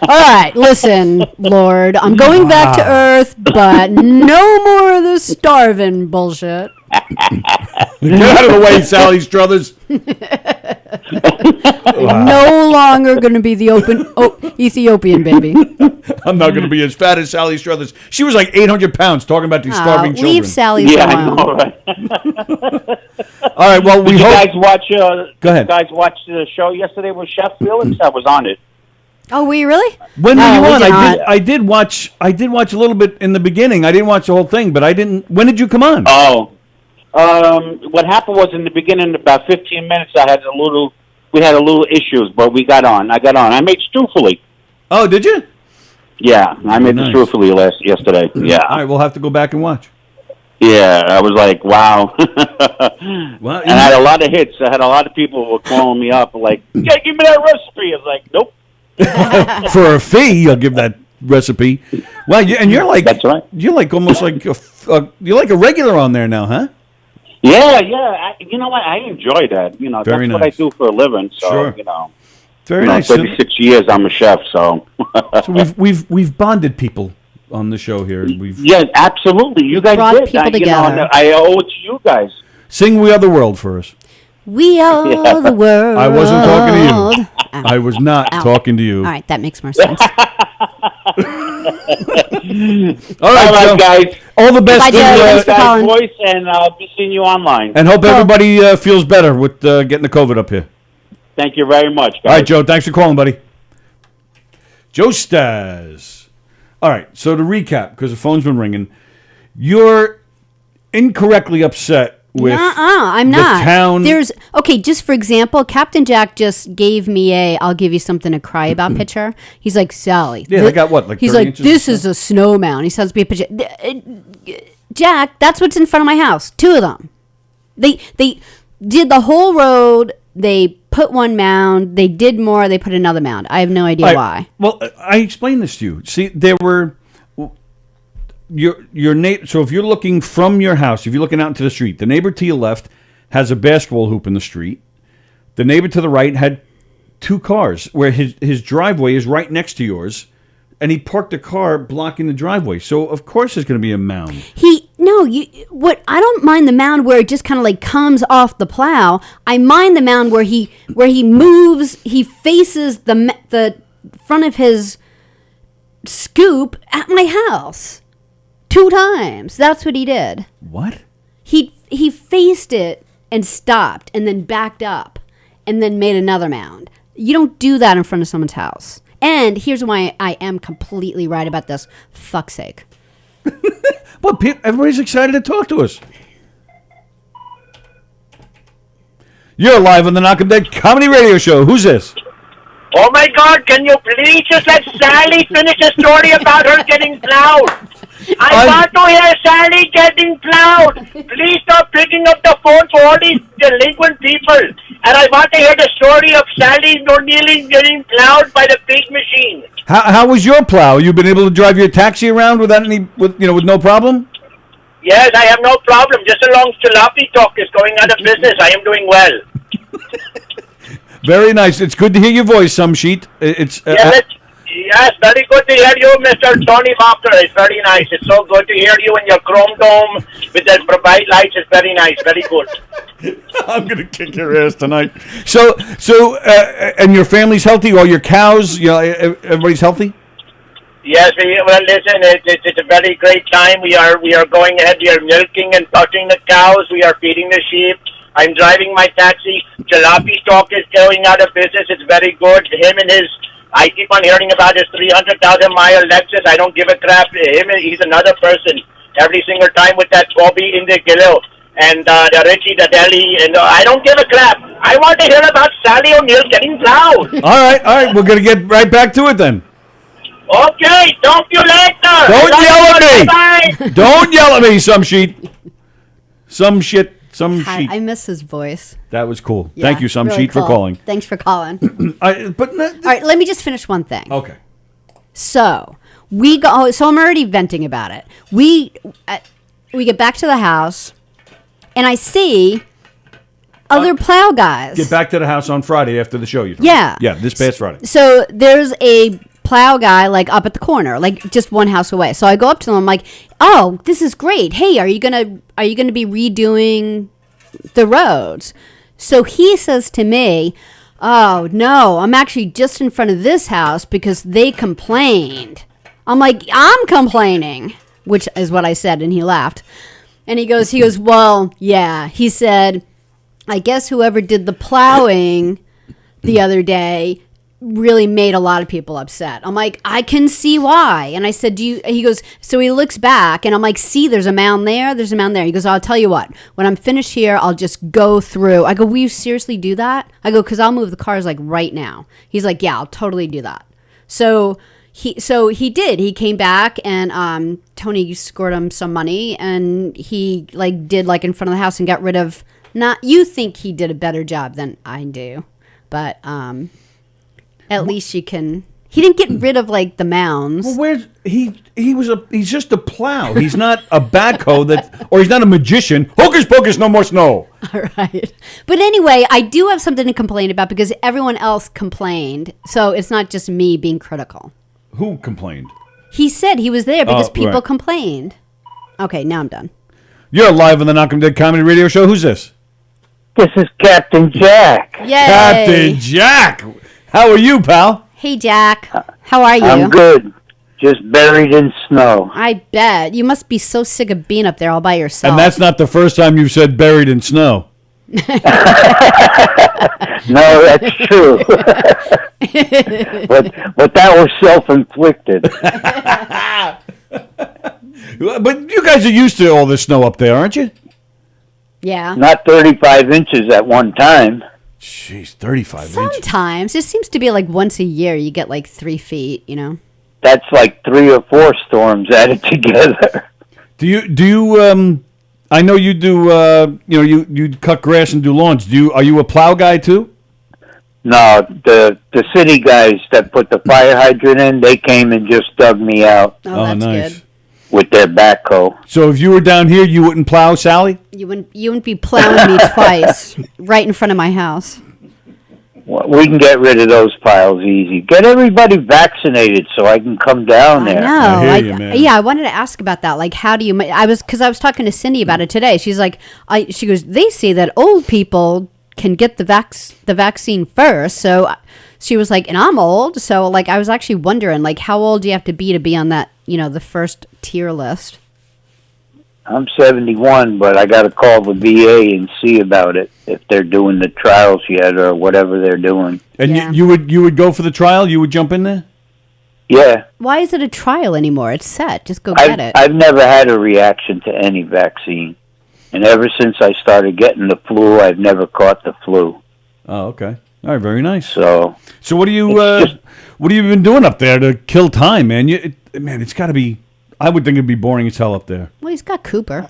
Speaker 2: right, listen, Lord, I'm going back to Earth, but no more of this starving bullshit.
Speaker 1: Get out of the way, Sallie Struthers.
Speaker 2: No longer going to be the Ethiopian baby.
Speaker 1: I'm not going to be as fat as Sallie Struthers. She was like 800 pounds talking about these starving children.
Speaker 2: Leave Sally
Speaker 6: I
Speaker 2: alone.
Speaker 6: know, right?
Speaker 1: All right, well,
Speaker 6: Did you
Speaker 1: hope...
Speaker 6: guys watch?
Speaker 1: Go ahead.
Speaker 6: You guys watch the show yesterday with Chef Felix? I was on it.
Speaker 2: Oh, were you really?
Speaker 1: When were you
Speaker 2: we
Speaker 1: on?
Speaker 2: did not.
Speaker 1: I did watch a little bit in the beginning. I didn't watch the whole thing, but I didn't. When did you come on?
Speaker 6: Oh. What happened was in the beginning, about 15 minutes, we had a little issues, but we got on. I got on. I made streufeli.
Speaker 1: Oh, did you?
Speaker 6: Yeah, I made
Speaker 1: nice.
Speaker 6: the streufeli yesterday. Yeah.
Speaker 1: All right, we'll have to go back and watch.
Speaker 6: Yeah, I was like, wow.
Speaker 1: Well,
Speaker 6: and I had a lot of hits. I had a lot of people who were calling me up, like, yeah, give me that recipe. I was like, nope.
Speaker 1: For a fee, I'll give that recipe. Well, you're like,
Speaker 6: that's right.
Speaker 1: You're like almost like you're like a regular on there now, huh?
Speaker 6: Yeah. You know what? I enjoy that. You know,
Speaker 1: Very
Speaker 6: that's
Speaker 1: nice.
Speaker 6: what I do for a living. So,
Speaker 1: Sure.
Speaker 6: you know.
Speaker 1: Very nice.
Speaker 6: 36 years I'm a chef, so.
Speaker 1: So we've bonded people on the show here.
Speaker 6: Yeah, absolutely. You guys
Speaker 2: brought
Speaker 6: did.
Speaker 2: people together.
Speaker 6: I owe it to you guys.
Speaker 1: Sing "We Are the World" for us.
Speaker 2: We are the world.
Speaker 1: I wasn't talking to you. I was not talking to you.
Speaker 2: All right, that makes more sense.
Speaker 1: All right, Joe.
Speaker 6: Guys.
Speaker 1: All the best
Speaker 2: Bye,
Speaker 1: to
Speaker 2: Joe.
Speaker 1: you,
Speaker 2: Thanks for calling.
Speaker 6: Voice, and I'll be seeing you online.
Speaker 1: and hope everybody feels better with getting the COVID up here.
Speaker 6: Thank you very much, guys.
Speaker 1: All right, Joe. Thanks for calling, buddy. Joe Stas. All right. So to recap, because the phone's been ringing, you're incorrectly upset with
Speaker 2: I'm
Speaker 1: the
Speaker 2: not.
Speaker 1: town.
Speaker 2: Just for example, Captain Jack just gave me I'll give you something to cry about picture. He's like, Sally.
Speaker 1: Yeah, they got what, like
Speaker 2: he's
Speaker 1: 30
Speaker 2: like,
Speaker 1: inches
Speaker 2: this
Speaker 1: or
Speaker 2: is a snow mound. He sends me a picture. Jack, that's what's in front of my house. 2 of them. They did the whole road. They put one mound. They did more. They put another mound. I have no idea why.
Speaker 1: Well, I explained this to you. See, there were your neighbor. So if you're looking from your house, if you're looking out into the street, the neighbor to your left has a basketball hoop in the street. The neighbor to the right had 2 cars, where his driveway is right next to yours, and he parked a car blocking the driveway. So of course there's going to be a mound.
Speaker 2: I don't mind the mound where it just kind of like comes off the plow. I mind the mound where he moves, he faces the front of his scoop at my house 2 times. That's what he did.
Speaker 1: What?
Speaker 2: He faced it and stopped and then backed up and then made another mound. You don't do that in front of someone's house. And here's why I am completely right about this. Fuck's sake.
Speaker 1: Well, everybody's excited to talk to us. You're live on the Knockem Dead Comedy Radio Show. Who's this?
Speaker 7: Oh my God, can you please just let Sallie finish the story about her getting plowed? I want to hear Sallie getting plowed. Please stop picking up the phone for all these delinquent people. And I want to hear the story of Sallie O'Neill getting plowed by the big machine.
Speaker 1: How was your plow? You've been able to drive your taxi around with no problem?
Speaker 7: Yes, I have no problem. Just as long as Jalopy Talk is going out of business, I am doing well.
Speaker 1: Very nice. It's good to hear your voice, Samsheet.
Speaker 7: Yes, very good to hear you, Mr. Tony Walker. It's very nice. It's so good to hear you in your chrome dome with the bright lights. It's very nice. Very good.
Speaker 1: I'm going to kick your ass tonight. So, and your family's healthy? All your cows? Everybody's healthy?
Speaker 7: Yes, listen, it's a very great time. We are going ahead. We are milking and touching the cows. We are feeding the sheep. I'm driving my taxi. Jalopy Stock is going out of business. It's very good. I keep on hearing about his 300,000-mile Lexus. I don't give a crap. He's another person. Every single time with that Bobby in the Gillo and the Richie, the Delhi, and I don't give a crap. I want to hear about Sallie O'Neill getting plowed.
Speaker 1: All right. We're going to get right back to it then.
Speaker 7: Okay, talk to you later.
Speaker 1: Don't yell at me.
Speaker 7: Bye.
Speaker 1: Don't yell at me, some shit.
Speaker 2: I miss his voice.
Speaker 1: That was cool.
Speaker 2: Yeah,
Speaker 1: Thank you, some
Speaker 2: really
Speaker 1: sheet,
Speaker 2: cool.
Speaker 1: for calling.
Speaker 2: Thanks for calling.
Speaker 1: All
Speaker 2: All right, let me just finish one thing.
Speaker 1: Okay.
Speaker 2: So we go. So I'm already venting about it. We get back to the house, and I see other plow guys.
Speaker 1: Get back to the house on Friday after the show.
Speaker 2: Yeah.
Speaker 1: Yeah, this past Friday.
Speaker 2: So there's a plow guy like up at the corner, like just one house away. So I go up to him. I'm like, "Oh, this is great. Hey, are you gonna be redoing the roads?" So he says to me, "Oh no, I'm actually just in front of this house because they complained." I'm like, "I'm complaining," which is what I said, and he laughed. And he goes, "Well, yeah." He said, "I guess whoever did the plowing the other day really made a lot of people upset." I'm like, "I can see why." And I said, he goes, so he looks back and I'm like, "See, there's a mound there. There's a mound there." He goes, "I'll tell you what, when I'm finished here, I'll just go through." I go, "Will you seriously do that?" I go, "Cause I'll move the cars like right now." He's like, "Yeah, I'll totally do that." So he did. He came back and Tony scored him some money and he did in front of the house and got rid of, not, you think he did a better job than I do, but at least you can. He didn't get rid of the mounds.
Speaker 1: Well, where's he's just a plow. He's not a backhoe or he's not a magician. Hocus pocus, no more snow.
Speaker 2: All right. But anyway, I do have something to complain about because everyone else complained. So it's not just me being critical.
Speaker 1: Who complained?
Speaker 2: He said he was there because people
Speaker 1: right.
Speaker 2: complained. Okay, now I'm done.
Speaker 1: You're live on the Knockem Dead Comedy Radio Show. Who's this?
Speaker 5: This is Captain Jack.
Speaker 2: Yay.
Speaker 1: Captain Jack. How are you, pal?
Speaker 2: Hey, Jack. How are you?
Speaker 5: I'm good. Just buried in snow.
Speaker 2: I bet. You must be so sick of being up there all by yourself.
Speaker 1: And that's not the first time you've said buried in snow.
Speaker 5: No, that's true. but that was self-inflicted.
Speaker 1: But you guys are used to all this snow up there, aren't you?
Speaker 2: Yeah.
Speaker 5: Not 35 inches at one time.
Speaker 1: Jeez, 35 inches.
Speaker 2: Sometimes. It seems to be once a year you get 3 feet,
Speaker 5: That's like 3 or 4 storms added together.
Speaker 1: Do you I know you do you cut grass and do lawns. Are you a plow guy too?
Speaker 5: No, the city guys that put the fire hydrant in, they came and just dug me out
Speaker 2: Oh, that's
Speaker 1: nice.
Speaker 2: good.
Speaker 5: with their backhoe.
Speaker 1: So if you were down here, you wouldn't plow, Sallie?
Speaker 2: You wouldn't be plowing me twice right in front of my house.
Speaker 5: Well, we can get rid of those piles easy. Get everybody vaccinated so I can come down there.
Speaker 2: I know.
Speaker 1: I hear you, man.
Speaker 2: Yeah, I wanted to ask about that. How do you? Because I was talking to Cindy about it today. She's like, she goes, they say that old people can get the vaccine first. So she was like, and I'm old, so I was actually wondering how old do you have to be on that the first tier list?
Speaker 5: I'm 71, but I got to call the VA and see about it if they're doing the trials yet or whatever they're doing.
Speaker 1: And
Speaker 2: Yeah.
Speaker 1: you would go for the trial? You would jump in there?
Speaker 5: Yeah.
Speaker 2: Why is it a trial anymore? It's set. Just go get it.
Speaker 5: I've never had a reaction to any vaccine. And ever since I started getting the flu, I've never caught the flu.
Speaker 1: Oh, okay. All right, very nice.
Speaker 5: So
Speaker 1: what do you what have you been doing up there to kill time, man? It's got to be. I would think it'd be boring as hell up there.
Speaker 2: Well, he's got Cooper.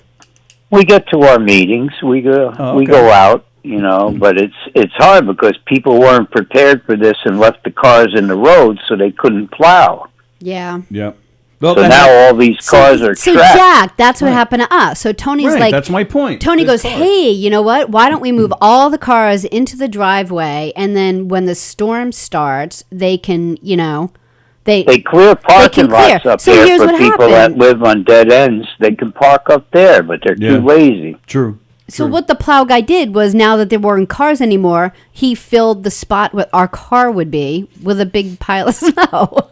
Speaker 5: we get to our meetings. We go we go out, but it's hard because people weren't prepared for this and left the cars in the road so they couldn't plow.
Speaker 2: Yeah.
Speaker 1: Yeah. Well,
Speaker 5: So now all these cars are
Speaker 2: So
Speaker 5: trapped.
Speaker 2: Jack, that's what happened to us. So Tony's
Speaker 1: right,
Speaker 2: like,
Speaker 1: that's my point.
Speaker 2: Tony
Speaker 1: There's
Speaker 2: goes,
Speaker 1: cars.
Speaker 2: hey, you know what? Why don't we move all the cars into the driveway, and then when the storm starts, they can, they
Speaker 5: clear parking
Speaker 2: clear.
Speaker 5: lots up
Speaker 2: So
Speaker 5: there
Speaker 2: here's
Speaker 5: for
Speaker 2: what
Speaker 5: people
Speaker 2: happened.
Speaker 5: that live on dead ends. They can park up there, but they're
Speaker 1: Yeah.
Speaker 5: too lazy.
Speaker 1: True.
Speaker 2: So what the plow guy did was, now that there weren't cars anymore, he filled the spot where our car would be with a big pile of snow.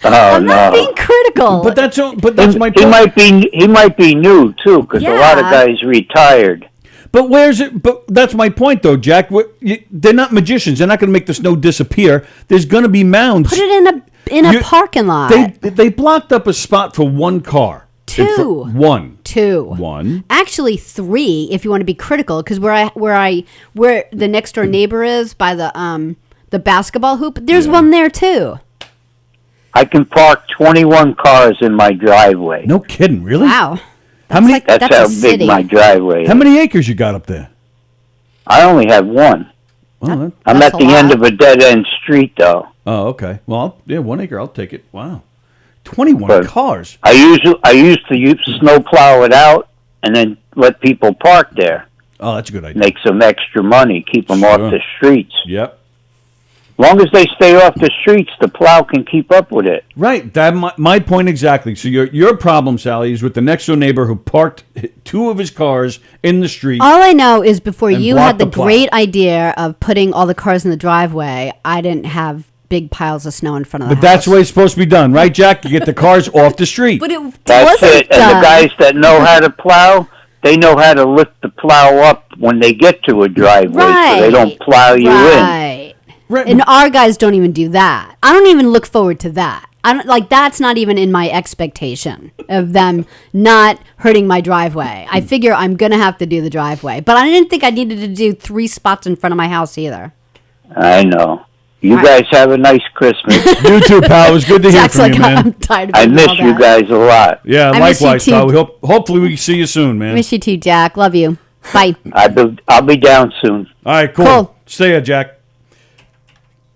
Speaker 5: Oh
Speaker 2: I'm
Speaker 5: no!
Speaker 2: not being critical.
Speaker 1: But that's my point.
Speaker 5: He might be new too, because a lot of
Speaker 2: Yeah.
Speaker 5: guys retired.
Speaker 1: But where's it? But that's my point, though, Jack. They're not magicians. They're not going to make the snow disappear. There's going to be mounds.
Speaker 2: Put it in a parking lot.
Speaker 1: They blocked up a spot for one car. One.
Speaker 2: Two.
Speaker 1: One.
Speaker 2: Actually, 3 if you want to be critical, because where the next door neighbor is by the basketball hoop, there's one there too.
Speaker 8: I can park 21 cars in my driveway.
Speaker 1: No kidding, really?
Speaker 2: Wow.
Speaker 1: How many?
Speaker 8: That's how big my driveway is.
Speaker 1: How many acres you got up there?
Speaker 8: I only have one.
Speaker 1: Well,
Speaker 8: I'm at the end of a dead-end street, though.
Speaker 1: Oh, okay. Well, 1 acre, I'll take it. Wow. 21 cars.
Speaker 8: I used to snow plow it out and then let people park there.
Speaker 1: Oh, that's a good idea.
Speaker 8: Make some extra money, keep them off the streets.
Speaker 1: Yep.
Speaker 8: Long as they stay off the streets, the plow can keep up with it.
Speaker 1: Right. That my point exactly. So your problem, Sallie, is with the next door neighbor who parked 2 of his cars in the street.
Speaker 2: All I know is before you had the
Speaker 1: plow.
Speaker 2: great idea of putting all the cars in the driveway, I didn't have big piles of snow in front of the house.
Speaker 1: But that's the way it's supposed to be done, right, Jack? You get the cars off the street.
Speaker 2: But
Speaker 8: That's
Speaker 2: wasn't
Speaker 8: it. And the guys that know how to plow, they know how to lift the plow up when they get to a driveway, so they don't plow you in.
Speaker 2: Right. And our guys don't even do that. I don't even look forward to that. I don't like that's not even in my expectation of them not hurting my driveway. I figure I'm gonna have to do the driveway, but I didn't think I needed to do 3 spots in front of my house either.
Speaker 8: I know. You guys have a nice Christmas.
Speaker 1: You too, pal. It was good to hear
Speaker 2: Jack's
Speaker 1: from
Speaker 2: like,
Speaker 1: you, man.
Speaker 2: I'm tired of
Speaker 8: I
Speaker 2: doing
Speaker 8: miss
Speaker 2: all
Speaker 8: you
Speaker 2: that.
Speaker 8: guys a lot.
Speaker 1: Yeah,
Speaker 2: I miss you
Speaker 1: likewise,
Speaker 2: too.
Speaker 1: pal. Hopefully we can see you soon, man.
Speaker 2: Miss you too, Jack. Love you. Bye.
Speaker 8: I'll be down soon.
Speaker 1: All right, cool. Stay here, Jack.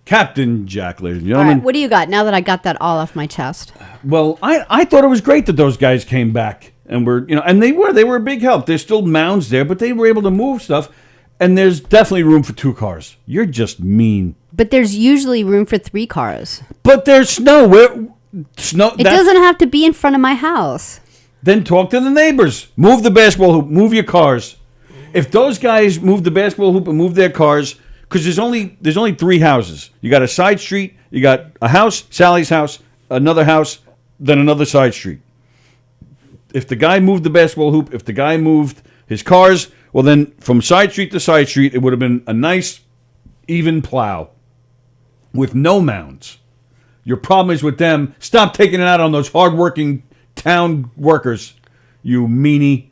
Speaker 1: Captain Jack, ladies and
Speaker 2: All
Speaker 1: gentlemen.
Speaker 2: right, what do you got now that I got that all off my chest?
Speaker 1: Well, I thought it was great that those guys came back and and they were a big help. There's still mounds there, but they were able to move stuff, and there's definitely room for 2 cars. You're just mean.
Speaker 2: But there's usually room for 3 cars.
Speaker 1: But there's snow.
Speaker 2: It doesn't have to be in front of my house.
Speaker 1: Then talk to the neighbors. Move the basketball hoop. Move your cars. If those guys move the basketball hoop and move their cars, because there's only 3 houses. You got a side street. You got a house, Sallie's house, another house, then another side street. If the guy moved the basketball hoop, if the guy moved his cars, well then from side street to side street, it would have been a nice, even plow with no mounds. Your problem is with them. Stop taking it out on those hardworking town workers, you meanie.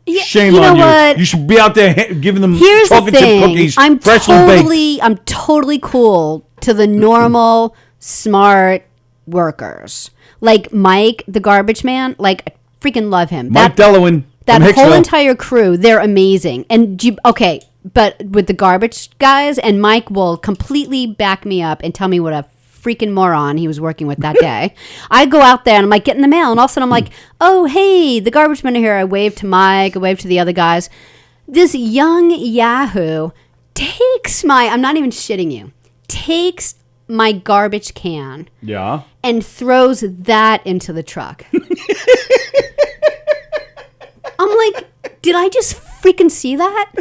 Speaker 2: Yeah,
Speaker 1: Shame
Speaker 2: you know
Speaker 1: on you.
Speaker 2: what?
Speaker 1: You should be out there giving them
Speaker 2: Here's the
Speaker 1: chocolate chip
Speaker 2: thing.
Speaker 1: cookies,
Speaker 2: I'm
Speaker 1: freshly baked.
Speaker 2: I'm totally cool to the normal, smart workers. Like Mike, the garbage man. Like, I freaking love him.
Speaker 1: Mike Delawin.
Speaker 2: That
Speaker 1: from
Speaker 2: whole
Speaker 1: Hicksville.
Speaker 2: entire crew, they're amazing. And but with the garbage guys, and Mike will completely back me up and tell me what a freaking moron he was working with that day. I go out there and I'm like getting the mail, and all of a sudden I'm like, oh hey, the garbage men are here. I wave to Mike, I wave to the other guys. This young yahoo takes I'm not even shitting you, takes my garbage can and throws that into the truck. I'm like, did I just freaking see that?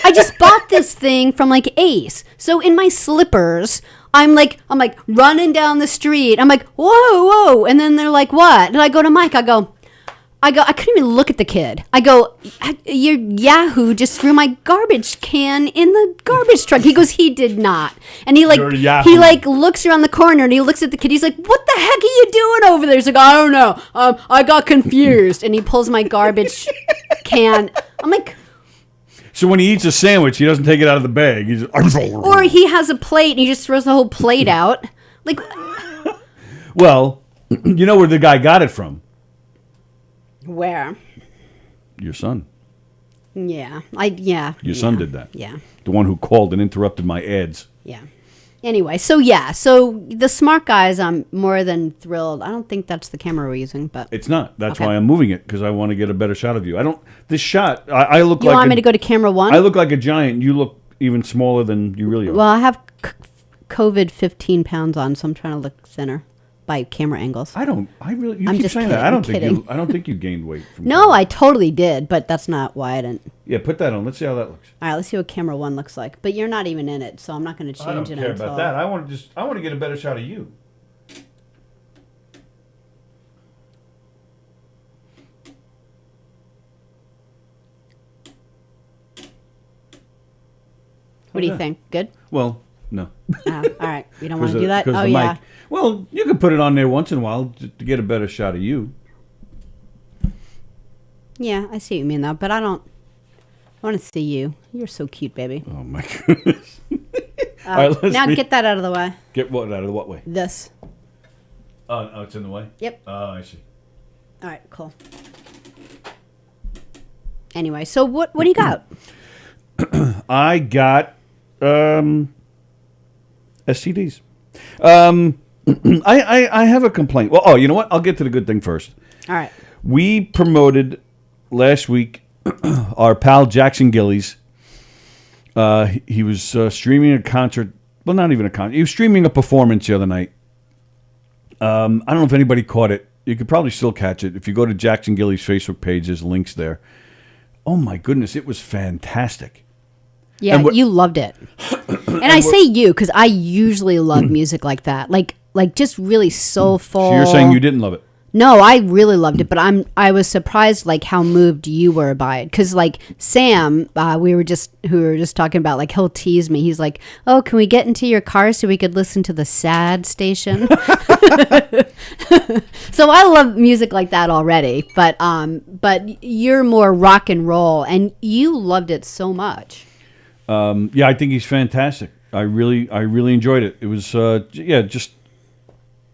Speaker 2: I just bought this thing from like Ace. So in my slippers, I'm like running down the street. I'm like, whoa. And then they're like, what? And I go to Mike. I go, I couldn't even look at the kid. I go, your Yahoo just threw my garbage can in the garbage truck. He goes, he did not. And he looks around the corner and he looks at the kid. He's like, what the heck are you doing over there? He's like, I don't know. I got confused. And he pulls my garbage can. I'm like,
Speaker 1: so when he eats a sandwich, he doesn't take it out of the bag. He's
Speaker 2: or he has a plate and he just throws the whole plate out. Like,
Speaker 1: well, you know where the guy got it from?
Speaker 2: Where?
Speaker 1: Your son.
Speaker 2: Yeah.
Speaker 1: Your son did that.
Speaker 2: Yeah.
Speaker 1: The one who called and interrupted my ads.
Speaker 2: Yeah. Anyway, so the smart guys, I'm more than thrilled. I don't think that's the camera we're using, but
Speaker 1: it's not. That's
Speaker 2: okay.
Speaker 1: why I'm moving it, because I want to get a better shot of you. This shot, I look
Speaker 2: you
Speaker 1: like.
Speaker 2: You want me to go to camera 1?
Speaker 1: I look like a giant. You look even smaller than you really are.
Speaker 2: Well, I have COVID 15 pounds on, so I'm trying to look thinner by camera angles.
Speaker 1: You
Speaker 2: I'm
Speaker 1: keep
Speaker 2: just
Speaker 1: saying
Speaker 2: kidding,
Speaker 1: that.
Speaker 2: I'm
Speaker 1: I don't think you gained weight.
Speaker 2: No, I totally did, but that's not why I didn't.
Speaker 1: Yeah, put that on. Let's see how that looks.
Speaker 2: All right, let's see what camera 1 looks like. But you're not even in it, so I'm not going to change it.
Speaker 1: I don't care about that. I want to get a better shot of you.
Speaker 2: What do you think? Good?
Speaker 1: Well, no.
Speaker 2: All right. You don't want to do that? Oh, yeah.
Speaker 1: Well, you can put it on there once in a while to get a better shot of you.
Speaker 2: Yeah, I see what you mean, though. But I want to see you. You're so cute, baby.
Speaker 1: Oh, my goodness. All right, let's
Speaker 2: Now get that out of the way.
Speaker 1: Get what out of the what way?
Speaker 2: This.
Speaker 1: Oh, it's in the way?
Speaker 2: Yep.
Speaker 1: Oh, I see.
Speaker 2: All right, cool. Anyway, so what do you got?
Speaker 1: I got STDs. I have a complaint. Well, you know what? I'll get to the good thing first.
Speaker 2: All right.
Speaker 1: We promoted last week our pal Jackson Gillies. He was streaming a concert. Well, not even a concert. He was streaming a performance the other night. I don't know if anybody caught it. You could probably still catch it. If you go to Jackson Gillies' Facebook page, there's links there. Oh, my goodness. It was fantastic.
Speaker 2: Yeah, you loved it. And I say you because I usually love music like that. Like just really soulful.
Speaker 1: So you're saying you didn't love it?
Speaker 2: No, I really loved it, but I was surprised like how moved you were by it because like Sam, we were just talking about like he'll tease me. He's like, "Oh, can we get into your car so we could listen to the sad station?" So I love music like that already, but you're more rock and roll, and you loved it so much.
Speaker 1: Yeah, I think he's fantastic. I really enjoyed it. It was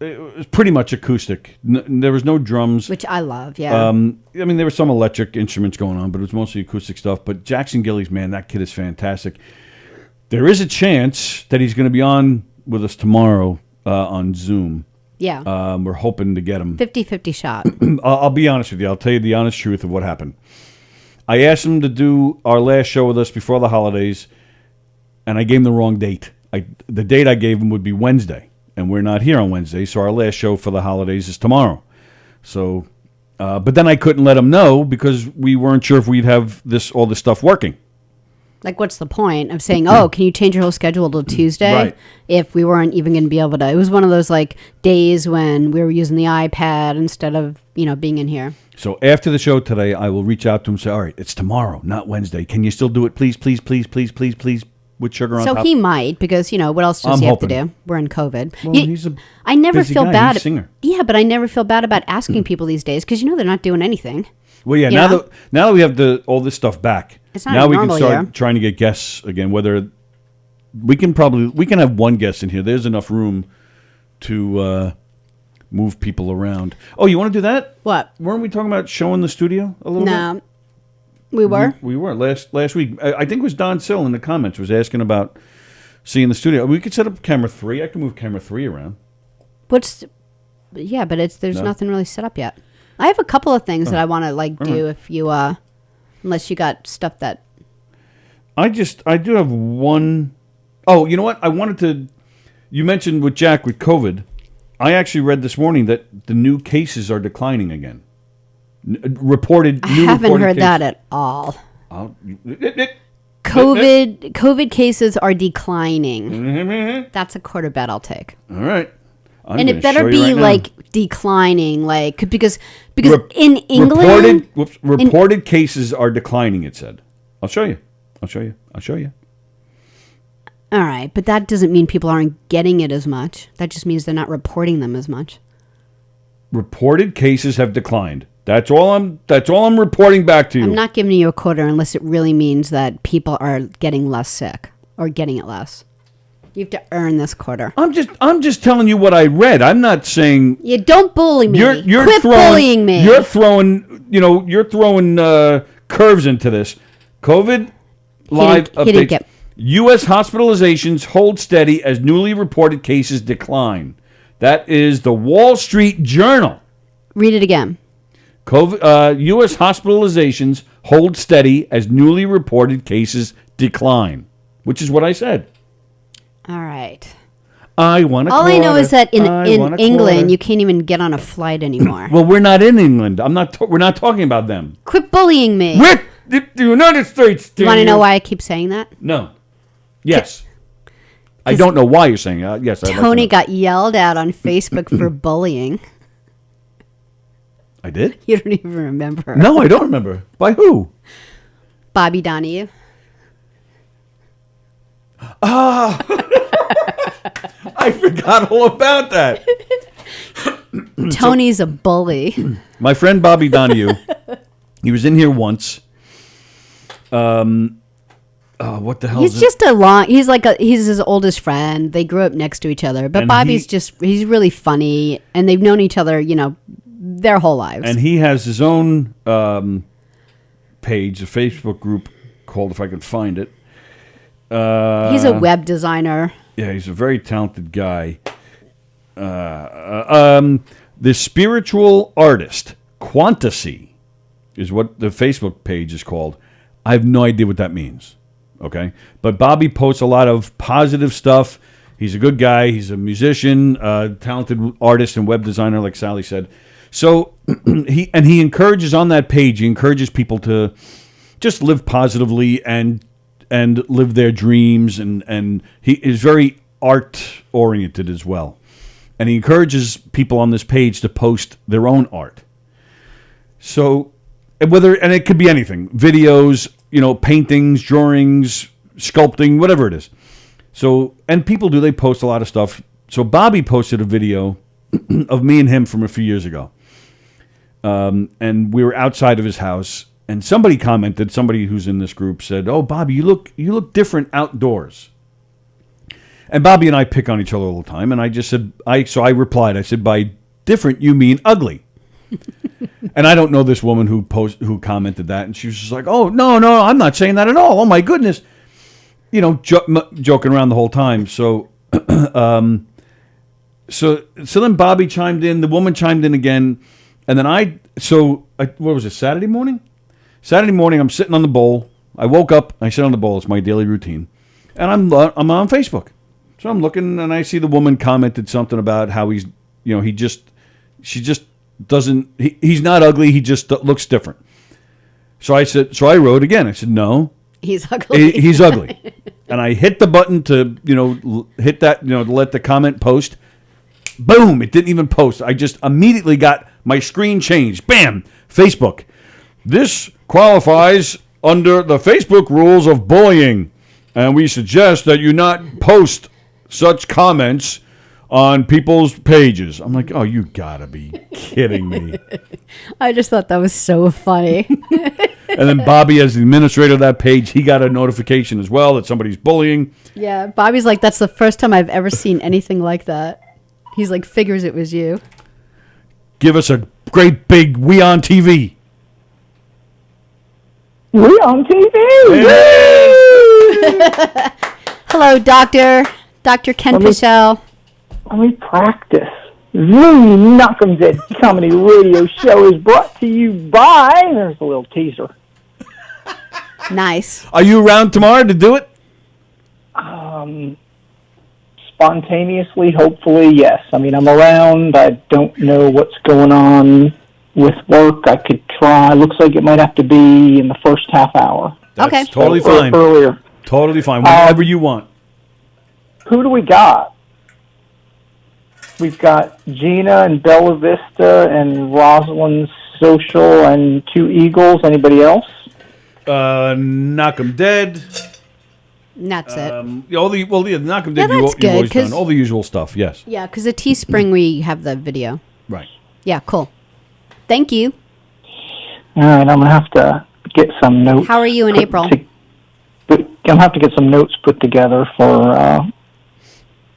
Speaker 1: it was pretty much acoustic. There was no drums,
Speaker 2: which I love. Yeah.
Speaker 1: I mean, there were some electric instruments going on, but it was mostly acoustic stuff. But Jackson Gillies, man, that kid is fantastic. There is a chance that he's going to be on with us tomorrow on Zoom.
Speaker 2: Yeah.
Speaker 1: We're hoping to get him.
Speaker 2: 50-50 shot.
Speaker 1: I'll be honest with you. I'll tell you the honest truth of what happened. I asked him to do our last show with us before the holidays, and I gave him the wrong date. The date I gave him would be Wednesday, and we're not here on Wednesday, so our last show for the holidays is tomorrow. So, but then I couldn't let him know because we weren't sure if we'd have all this stuff working.
Speaker 2: Like, what's the point of saying, "Oh, can you change your whole schedule till Tuesday?"
Speaker 1: Right.
Speaker 2: If we weren't even going to be able to. It was one of those like days when we were using the iPad instead of being in here.
Speaker 1: So after the show today, I will reach out to him and say, "All right, it's tomorrow, not Wednesday. Can you still do it, please, please, please, please, please, please, with sugar on top?"
Speaker 2: So he might because what else does
Speaker 1: I'm
Speaker 2: he have to
Speaker 1: hoping.
Speaker 2: do? We're in COVID.
Speaker 1: Well,
Speaker 2: I never
Speaker 1: busy
Speaker 2: feel
Speaker 1: guy.
Speaker 2: bad.
Speaker 1: He's a singer.
Speaker 2: Yeah, but I never feel bad about asking people these days because they're not doing anything.
Speaker 1: Well, yeah. Now that we have all this stuff back,
Speaker 2: it's not
Speaker 1: now
Speaker 2: a
Speaker 1: we can
Speaker 2: normal
Speaker 1: start
Speaker 2: year.
Speaker 1: trying to get guests again. Whether we can have one guest in here. There's enough room to move people around. Oh, you want to do that?
Speaker 2: What?
Speaker 1: Weren't we talking about showing the studio a little bit?
Speaker 2: No, we were.
Speaker 1: We were last week. I think it was Don Sill in the comments was asking about seeing the studio. We could set up camera 3. I can move camera 3 around.
Speaker 2: But there's nothing really set up yet. I have a couple of things that I want to do if you unless you got stuff that
Speaker 1: I do have one. Oh, you know what? I wanted to. You mentioned with Jack with COVID. I actually read this morning that the new cases are declining again. Reported.
Speaker 2: I haven't heard that at all. COVID cases are declining. That's a quarter bet I'll take.
Speaker 1: All right.
Speaker 2: And it better be declining, because in England,
Speaker 1: reported cases are declining. It said. I'll show you.
Speaker 2: All right, but that doesn't mean people aren't getting it as much. That just means they're not reporting them as much.
Speaker 1: Reported cases have declined. That's all I'm reporting back to you.
Speaker 2: I'm not giving you a quarter unless it really means that people are getting less sick or getting it less. You have to earn this quarter.
Speaker 1: I'm just telling you what I read. I'm not saying.
Speaker 2: Yeah, don't bully me.
Speaker 1: Quit
Speaker 2: bullying me.
Speaker 1: You're throwing curves into this. COVID live updates. U.S. hospitalizations hold steady as newly reported cases decline. That is the Wall Street Journal.
Speaker 2: Read it again.
Speaker 1: U.S. hospitalizations hold steady as newly reported cases decline, which is what I said.
Speaker 2: All right.
Speaker 1: I want a
Speaker 2: All
Speaker 1: quarter.
Speaker 2: I know is that in England, you can't even get on a flight anymore.
Speaker 1: Well, we're not in England. We're not talking about them.
Speaker 2: Quit bullying me.
Speaker 1: We're the United States.
Speaker 2: You want to know why I keep saying that?
Speaker 1: No. Yes. I don't know why you're saying that. Yes.
Speaker 2: Tony got yelled at on Facebook for bullying.
Speaker 1: I did?
Speaker 2: You don't even remember.
Speaker 1: No, I don't remember. By who?
Speaker 2: Bobby Donahue.
Speaker 1: Ah. I forgot all about that.
Speaker 2: Tony's a bully.
Speaker 1: My friend Bobby Donahue He was in here once. What the hell?
Speaker 2: He's just he's his oldest friend. They grew up next to each other. But
Speaker 1: And
Speaker 2: Bobby's he's really funny, and they've known each other, their whole lives.
Speaker 1: And he has his own page, a Facebook group called, if I can find it.
Speaker 2: He's a web designer.
Speaker 1: Yeah, he's a very talented guy. The spiritual artist, Quantasy, is what the Facebook page is called. I have no idea what that means. Okay, but Bobby posts a lot of positive stuff. He's a good guy. He's a musician, talented artist and web designer, like Sallie said. So he encourages on that page. He encourages people to just live positively and live their dreams. And he is very art oriented as well. And he encourages people on this page to post their own art. So and it could be anything, videos, paintings, drawings, sculpting, whatever it is. So, and people they post a lot of stuff. So Bobby posted a video of me and him from a few years ago. And we were outside of his house, and somebody who's in this group said, "Oh, Bobby, you look different outdoors." And Bobby and I pick on each other all the time, and I just said, so I replied, I said, "By different, you mean ugly." And I don't know this woman who commented that, and she was just like, "Oh, no, I'm not saying that at all. Oh my goodness," joking around the whole time. So, so then Bobby chimed in, the woman chimed in again, and then what was it? Saturday morning. Saturday morning, I'm sitting on the bowl. I woke up, I sit on the bowl. It's my daily routine, and I'm on Facebook. So I'm looking, and I see the woman commented something about how he's, he's not ugly, he just looks different. So I wrote again. I said, "No,
Speaker 2: he's ugly.
Speaker 1: He's ugly." And I hit the button to, hit that, to let the comment post. Boom, it didn't even post. I just immediately got my screen changed. Bam, Facebook. "This qualifies under the Facebook rules of bullying, and we suggest that you not post such comments on people's pages." I'm like, "Oh, you gotta be kidding me."
Speaker 2: I just thought that was so funny.
Speaker 1: And then Bobby, as the administrator of that page, he got a notification as well that somebody's bullying.
Speaker 2: Yeah, Bobby's like, "That's the first time I've ever seen anything like that." He's like, figures it was you.
Speaker 1: Give us a great big "We on TV."
Speaker 5: We on TV.
Speaker 2: Hello, Dr. Ken Pichel.
Speaker 5: Let me practice. The Knockem Dead Comedy Radio Show is brought to you by... There's a little teaser.
Speaker 2: Nice.
Speaker 1: Are you around tomorrow to do it?
Speaker 5: Spontaneously, hopefully, yes. I mean, I'm around. I don't know what's going on with work. I could try. Looks like it might have to be in the first half hour.
Speaker 1: That's
Speaker 2: okay.
Speaker 1: Totally fine.
Speaker 5: Earlier.
Speaker 1: Totally fine. Whenever you want.
Speaker 5: Who do we got? We've got Gina and Bella Vista and Rosalind Social and Two Eagles. Anybody else?
Speaker 1: Knockem Dead.
Speaker 2: That's it.
Speaker 1: Knockem Dead.
Speaker 2: Yeah, that's
Speaker 1: you've always
Speaker 2: good,
Speaker 1: done all the usual stuff. Yes.
Speaker 2: Yeah, because at Teespring we have the video.
Speaker 1: Right.
Speaker 2: Yeah, cool. Thank you.
Speaker 5: All right, I'm gonna have to get some notes.
Speaker 2: How are you in April?
Speaker 5: I'm gonna have to get some notes put together for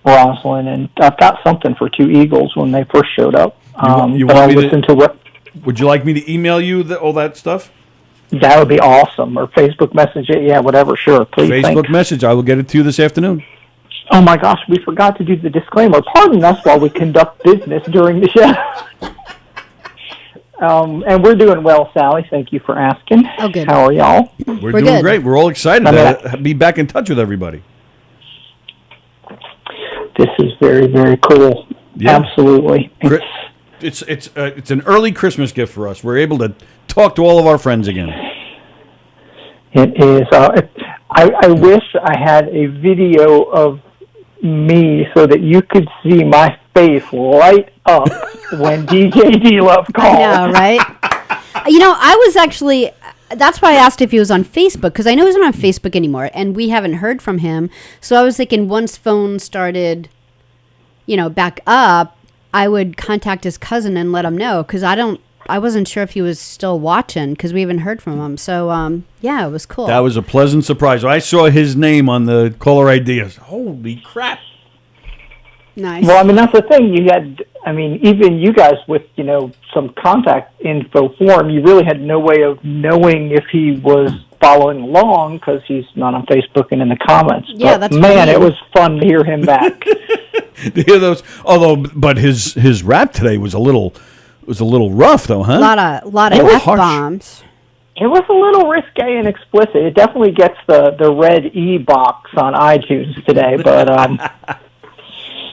Speaker 5: Rosalind, and I've got something for Two Eagles when they first showed up.
Speaker 1: You
Speaker 5: but
Speaker 1: want
Speaker 5: I'll
Speaker 1: me
Speaker 5: listen to what.
Speaker 1: Would you like me to email you all that stuff?
Speaker 5: That would be awesome. Or Facebook message it. Yeah, whatever. Sure. Please.
Speaker 1: Facebook message. I will get it to you this afternoon.
Speaker 5: Oh my gosh, we forgot to do the disclaimer. Pardon us while we conduct business during the show. And we're doing well, Sallie. Thank you for asking.
Speaker 2: Oh, good.
Speaker 5: How are y'all?
Speaker 1: We're doing
Speaker 2: good.
Speaker 1: Great. We're all excited to be back in touch with everybody.
Speaker 5: This is very, very cool.
Speaker 1: Yeah.
Speaker 5: Absolutely.
Speaker 1: It's an early Christmas gift for us. We're able to talk to all of our friends again.
Speaker 5: It is. I wish I had a video of me so that you could see my face light up when DJ D-Love called.
Speaker 2: I know, right? I was actually... That's why I asked if he was on Facebook, because I know he's not on Facebook anymore, and we haven't heard from him. So I was thinking once phone started, back up, I would contact his cousin and let him know, because I don't I wasn't sure if he was still watching because we haven't heard from him. So yeah, it was cool.
Speaker 1: That was a pleasant surprise. I saw his name on the caller ID. I was, holy crap!
Speaker 2: Nice.
Speaker 9: Well, I mean, that's the thing. You had, I mean, even you guys with, some contact info for him, you really had no way of knowing if he was following along because he's not on Facebook and in the comments.
Speaker 2: Yeah,
Speaker 9: but,
Speaker 2: that's
Speaker 9: man,
Speaker 2: weird.
Speaker 9: it was fun to hear him back.
Speaker 1: To hear those, but his rap today was a little rough though, huh?
Speaker 2: A lot of
Speaker 9: It was
Speaker 2: F-bombs.
Speaker 9: It was a little risque and explicit. It definitely gets the red E box on iTunes today, but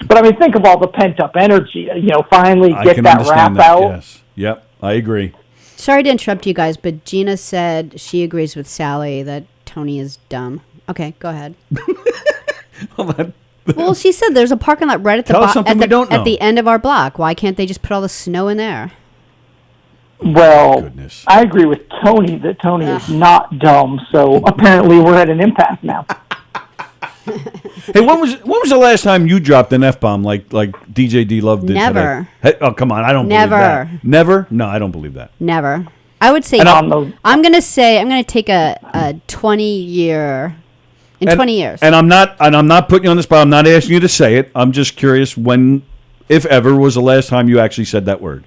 Speaker 9: but I mean, think of all the pent up energy. Finally
Speaker 1: I
Speaker 9: get
Speaker 1: can
Speaker 9: that
Speaker 1: understand
Speaker 9: rap out.
Speaker 1: Yes. Yep. I agree.
Speaker 2: Sorry to interrupt you guys, but Gina said she agrees with Sallie that Tony is dumb. Okay, go ahead. Well, she said there's a parking lot right at the
Speaker 1: Tell us something we don't know.
Speaker 2: at the end of our block. Why can't they just put all the snow in there?
Speaker 9: Well,
Speaker 1: Goodness.
Speaker 9: I agree with Tony that Tony is not dumb, so apparently we're at an impasse now.
Speaker 1: Hey, when was the last time you dropped an F-bomb like DJ D Love did
Speaker 2: Never.
Speaker 1: today? Hey, oh, come on. I don't
Speaker 2: Never.
Speaker 1: believe that. Never? No, I don't believe that.
Speaker 2: Never. I would say
Speaker 1: And
Speaker 2: I'm going to take a 20-year in 20 years.
Speaker 1: And I'm not putting you on the spot. I'm not asking you to say it. I'm just curious when, if ever, was the last time you actually said that word?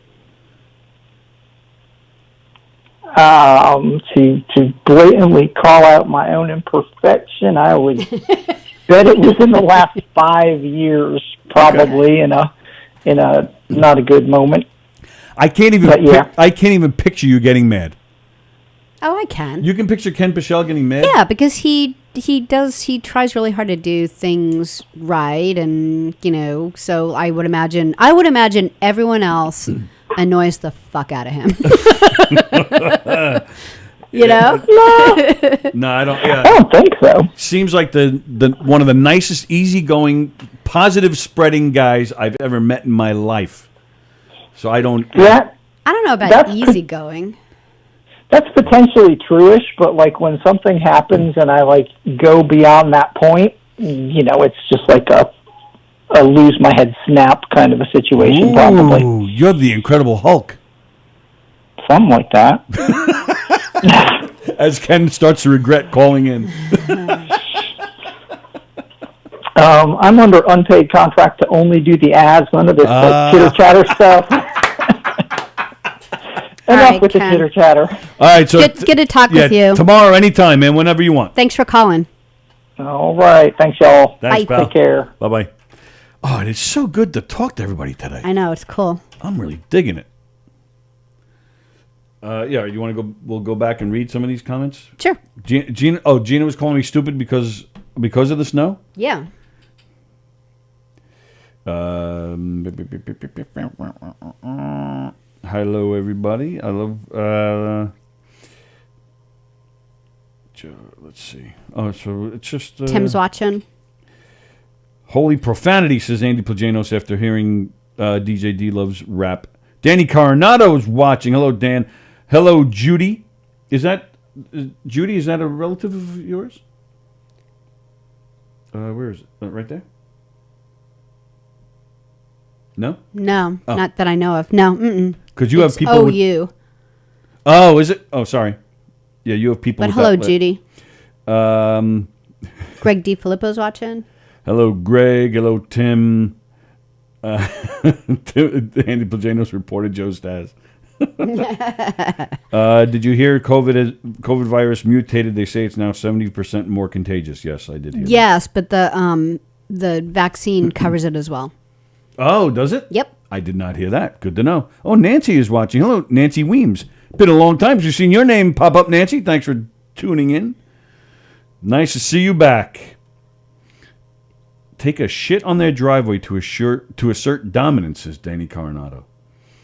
Speaker 9: To blatantly call out my own imperfection, I would bet it was in the last 5 years, probably in a not a good moment.
Speaker 1: I can't even picture you getting mad.
Speaker 2: Oh, I can.
Speaker 1: You can picture Ken Pichelle getting mad?
Speaker 2: Yeah, because he tries really hard to do things right, and so I would imagine everyone else annoys the fuck out of him.
Speaker 1: No, I don't. Yeah.
Speaker 9: I don't think so.
Speaker 1: Seems like the one of the nicest, easygoing, positive spreading guys I've ever met in my life. So I don't.
Speaker 9: Yeah.
Speaker 2: I don't know about easygoing.
Speaker 9: That's potentially true-ish, but like when something happens and I go beyond that point, it's just like a lose my head snap kind of a situation.
Speaker 1: Ooh,
Speaker 9: probably.
Speaker 1: You're the Incredible Hulk.
Speaker 9: Something like that.
Speaker 1: As Ken starts to regret calling in.
Speaker 9: I'm under unpaid contract to only do the ads, none of this chitter-chatter stuff. Enough with
Speaker 2: Ken.
Speaker 9: the chitter-chatter.
Speaker 1: All right, so
Speaker 2: Good to talk with you.
Speaker 1: Tomorrow, anytime, man, whenever you want.
Speaker 2: Thanks for calling.
Speaker 9: All right. Thanks, y'all.
Speaker 1: Thanks,
Speaker 2: Bye.
Speaker 1: pal.
Speaker 9: Take care.
Speaker 1: Bye-bye. Oh, and it's so good to talk to everybody today.
Speaker 2: I know, it's cool.
Speaker 1: I'm really digging it. Yeah, you want to go? We'll go back and read some of these comments.
Speaker 2: Sure.
Speaker 1: Gina was calling me stupid because of the snow.
Speaker 2: Yeah.
Speaker 1: Hello, everybody. I love. Let's see. Oh, so it's just
Speaker 2: Tim's watching.
Speaker 1: Holy profanity, says Andy Plajanos after hearing DJ D Love's rap. Danny Coronado is watching. Hello, Dan. Hello, Judy. Judy? Is that a relative of yours? Where is it? Right there? No?
Speaker 2: No, not that I know of. No,
Speaker 1: Because you have people.
Speaker 2: OU.
Speaker 1: Oh, is it? Oh, sorry. Yeah, you have people.
Speaker 2: But hello, Judy.
Speaker 1: Greg
Speaker 2: D. Filippo's watching.
Speaker 1: Hello, Greg. Hello, Tim. Andy Plajanos reported Joe Stas. Did you hear COVID virus mutated? They say it's now 70% more contagious. Yes, I did hear
Speaker 2: Yes, but the vaccine covers it as well.
Speaker 1: Oh, does it?
Speaker 2: Yep.
Speaker 1: I did not hear that. Good to know. Oh, Nancy is watching. Hello, Nancy Weems. Been a long time since you've seen your name pop up, Nancy. Thanks for tuning in. Nice to see you back. Take a shit on their driveway to assert dominance, says Danny Coronado.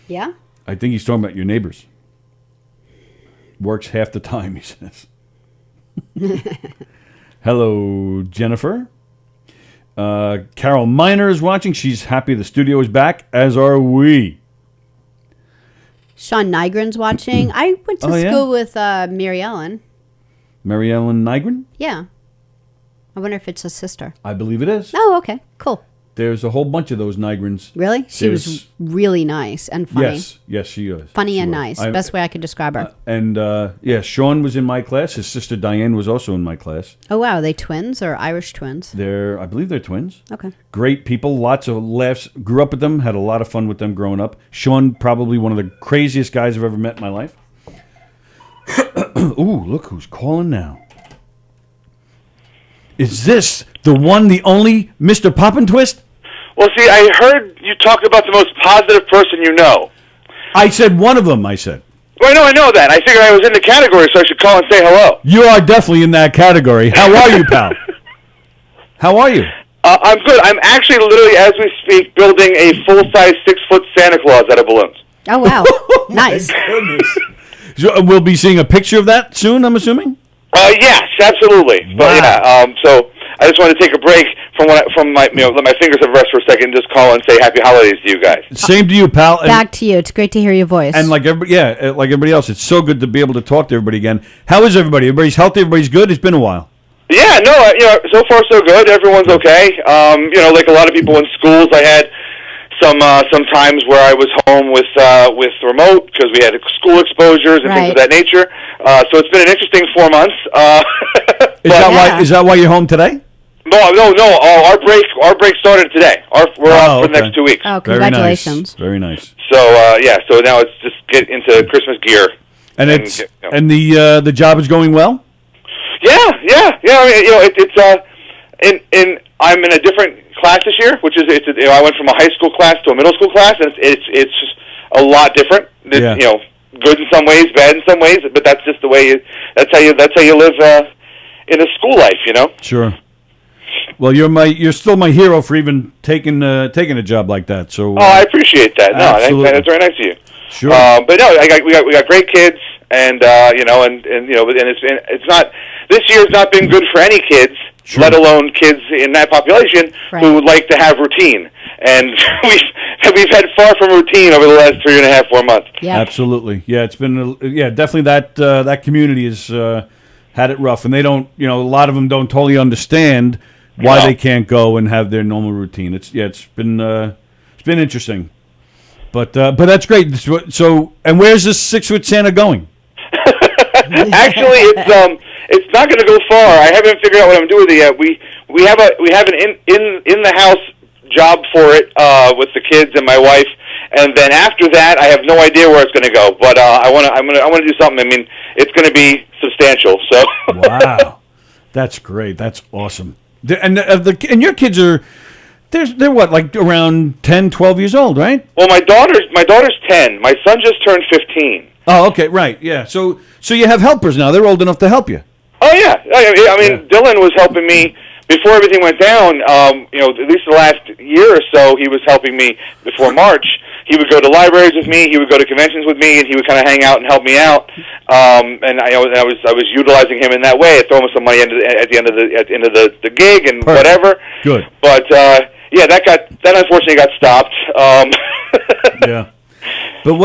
Speaker 2: Yeah?
Speaker 1: I think he's talking about your neighbors. Works half the time, he says. Hello, Jennifer. Carol Miner is watching. She's happy the studio is back, as are we.
Speaker 2: Sean Nygren's watching. I went to school with Mary Ellen.
Speaker 1: Mary Ellen Nygren?
Speaker 2: Yeah. I wonder if it's a sister.
Speaker 1: I believe it is.
Speaker 2: Oh, okay. Cool.
Speaker 1: there's a whole bunch of those Nigrans.
Speaker 2: Really? She was really nice and funny.
Speaker 1: Yes, she was.
Speaker 2: Funny and nice. Best way I could describe her.
Speaker 1: And Sean was in my class. His sister Diane was also in my class.
Speaker 2: Oh, wow. Are they twins or Irish twins?
Speaker 1: I believe they're twins.
Speaker 2: Okay.
Speaker 1: Great people. Lots of laughs. Grew up with them. Had a lot of fun with them growing up. Sean, probably one of the craziest guys I've ever met in my life. Ooh, look who's calling now. Is this the one, the only Mr. Poppin' Twist?
Speaker 10: Well, see, I heard you talk about the most positive person you know.
Speaker 1: I said one of them, I said.
Speaker 10: Well, I know that. I figured I was in the category, so I should call and say hello.
Speaker 1: You are definitely in that category. How are you, pal? How are you?
Speaker 10: I'm good. I'm actually literally, as we speak, building a full-size 6-foot Santa Claus out of balloons.
Speaker 2: Oh, wow. Nice.
Speaker 1: My goodness. So we'll be seeing a picture of that soon, I'm assuming?
Speaker 10: Yes, absolutely.
Speaker 1: Wow.
Speaker 10: But yeah, so I just wanted to take a break from my, let my fingers have rest for a second, and just call and say happy holidays to you guys.
Speaker 1: Same to you, pal.
Speaker 2: Back to you. It's great to hear your voice.
Speaker 1: And like everybody else, it's so good to be able to talk to everybody again. How is everybody? Everybody's healthy. Everybody's good. It's been a while.
Speaker 10: Yeah, no, so far so good. Everyone's okay. Like a lot of people in schools, I had some times where I was home with remote because we had school exposures and things of that nature. So it's been an interesting 4 months.
Speaker 1: Is that why you're home today?
Speaker 10: No. Our break started today. We're off for the next 2 weeks.
Speaker 2: Oh, congratulations!
Speaker 1: Very nice.
Speaker 10: So so now it's just get into Christmas gear.
Speaker 1: And the job is going well.
Speaker 10: Yeah. I mean, I'm in a different class this year, which is I went from a high school class to a middle school class, and it's just a lot different. Good in some ways, bad in some ways, but that's just the way that's how you live in a school life,
Speaker 1: Sure. Well, you're still my hero for even taking a job like that. So
Speaker 10: I appreciate that. No, that's very nice of you.
Speaker 1: Sure.
Speaker 10: But no, we got great kids, and it's not, this year's not been good for any kids, let alone kids in that population who like to have routine. And we've had far from routine over the last 3.5, 4 months.
Speaker 2: Yeah,
Speaker 1: absolutely. Yeah, it's been definitely that community has had it rough, and they don't. A lot of them don't totally understand why they can't go and have their normal routine. It's been interesting, but that's great. So, and where's this 6-foot Santa going?
Speaker 10: Actually, it's not going to go far. I haven't figured out what I'm doing with it yet. We have an in the house job for it with the kids and my wife, and then after that, I have no idea where it's going to go. But I want to do something. I mean, it's going to be substantial. So
Speaker 1: wow, that's great. That's awesome. And your kids are they're what, like around 10, 12 years old, right?
Speaker 10: Well, my daughter's 10. My son just turned 15.
Speaker 1: Oh, okay, right, yeah. So you have helpers now. They're old enough to help you.
Speaker 10: Oh yeah, I mean, Dylan was helping me before everything went down. At least the last year or so, he was helping me before March. He would go to libraries with me. He would go to conventions with me, and he would kind of hang out and help me out. And I was utilizing him in that way. I throw him some money at the end of the gig and whatever.
Speaker 1: Good.
Speaker 10: But that unfortunately got stopped.
Speaker 1: Yeah. But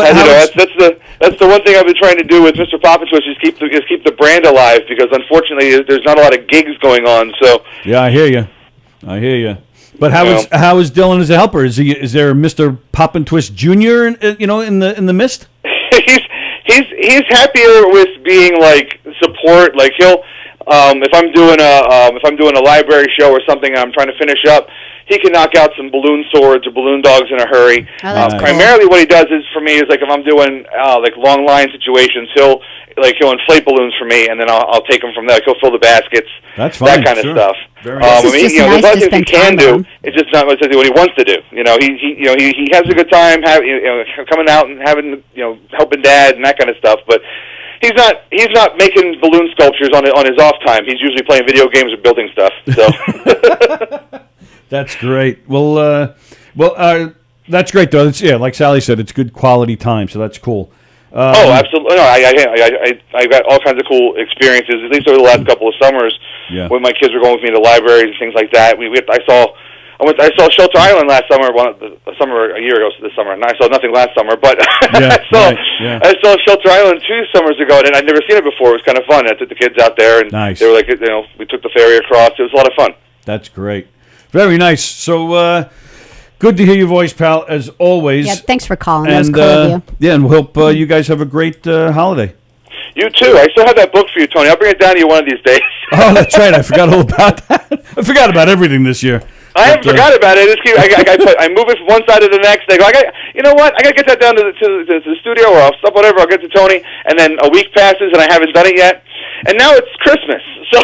Speaker 1: that's the one thing I've been trying to do with Mr. Poppin' Twist is keep the brand alive, because unfortunately there's not a lot of gigs going on. So yeah, I hear you. But how is Dylan as a helper? Is there a Mr. Poppin' Twist Jr. in the mist? He's happier with being like support. Like he'll if I'm doing a library show or something and I'm trying to finish up, he can knock out some balloon swords or balloon dogs in a hurry. Primarily, what he does is for me is like if I'm doing like long line situations, he'll inflate balloons for me, and then I'll take them from there. He'll fill the baskets. That's fine. That kind of stuff. Very nice. There's a lot of things he can do. It's just not necessarily what he wants to do. He has a good time coming out and having helping Dad and that kind of stuff, but. He's not making balloon sculptures on his off time. He's usually playing video games or building stuff. So that's great. Well, that's great though. Like Sallie said, it's good quality time. So that's cool. Absolutely. No, I got all kinds of cool experiences. At least over the last couple of summers, when my kids were going with me to libraries and things like that. I saw Shelter Island last summer, the summer a year ago this summer, and I saw nothing last summer, but I saw Shelter Island 2 summers ago, and I'd never seen it before. It was kind of fun. I took the kids out there, and they were like, we took the ferry across. It was a lot of fun. That's great. Very nice. So, Good to hear your voice, pal, as always.
Speaker 2: Yeah, thanks for calling. That was cool of you.
Speaker 1: Yeah, and we hope you guys have a great holiday.
Speaker 10: You too. I still have that book for you, Tony. I'll bring it down to you one of these days.
Speaker 1: Oh, that's right. I forgot all about that. I forgot about everything this year.
Speaker 10: I haven't forgot about it. I move it from one side to the next. I go, you know what? I got to get that down to the studio, or I'll stop, whatever. I'll get to Tony, and then a week passes, and I haven't done it yet. And now it's Christmas. So,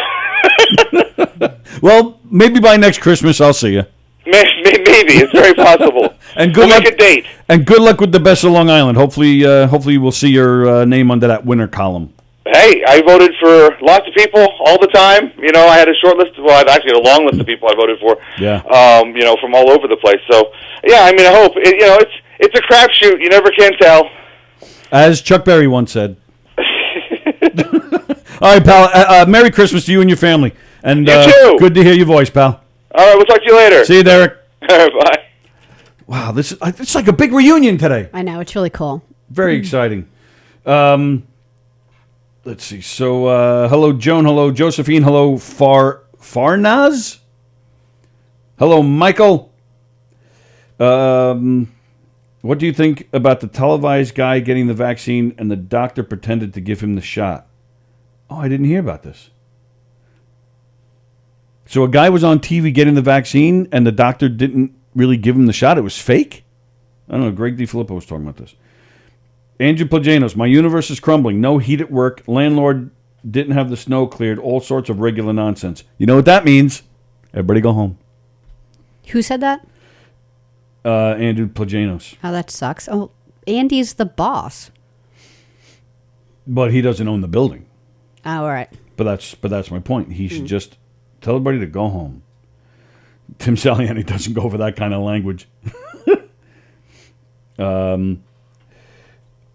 Speaker 1: well, maybe by next Christmas I'll see you.
Speaker 10: Maybe it's very possible.
Speaker 1: And good luck.
Speaker 10: Make a date.
Speaker 1: And good luck with the Best of Long Island. Hopefully we'll see your name under that winner column.
Speaker 10: Hey, I voted for lots of people all the time. You know, I had a short list. Well, I've actually had a long list of people I voted for.
Speaker 1: Yeah.
Speaker 10: You know, from all over the place. So, yeah, I mean, I hope it's a crapshoot. You never can tell.
Speaker 1: As Chuck Berry once said. All right, pal. Merry Christmas to you and your family. And
Speaker 10: you too.
Speaker 1: Good to hear your voice, pal.
Speaker 10: All right, we'll talk to you later.
Speaker 1: See you, Derek.
Speaker 10: All right, bye.
Speaker 1: Wow, it's like a big reunion today.
Speaker 2: I know, it's really cool.
Speaker 1: Very exciting. Let's see. So, hello, Joan. Hello, Josephine. Hello, Farnaz. Hello, Michael. What do you think about the televised guy getting the vaccine and the doctor pretended to give him the shot? Oh, I didn't hear about this. So a guy was on TV getting the vaccine and the doctor didn't really give him the shot. It was fake? I don't know. Greg DiFilippo was talking about this. Andrew Plajanos, my universe is crumbling. No heat at work. Landlord didn't have the snow cleared. All sorts of regular nonsense. You know what that means? Everybody go home.
Speaker 2: Who said that?
Speaker 1: Andrew Plajanos.
Speaker 2: Oh, that sucks. Oh, Andy's the boss.
Speaker 1: But he doesn't own the building.
Speaker 2: Oh, all right.
Speaker 1: But that's my point. He should just tell everybody to go home. Tim Saliani doesn't go for that kind of language.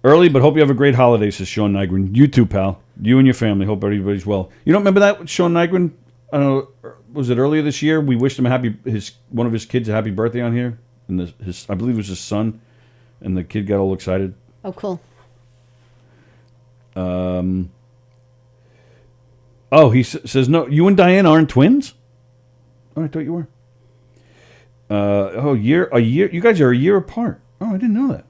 Speaker 1: Early, but hope you have a great holiday, says Sean Nygren. You too, pal. You and your family. Hope everybody's well. You don't remember that with Sean Nygren? I don't know. Was it earlier this year? We wished him one of his kids a happy birthday on here, and I believe it was his son, and the kid got all excited.
Speaker 2: Oh, cool.
Speaker 1: Oh, he says no. You and Diane aren't twins? Oh, I thought you were. A year. You guys are a year apart. Oh, I didn't know that.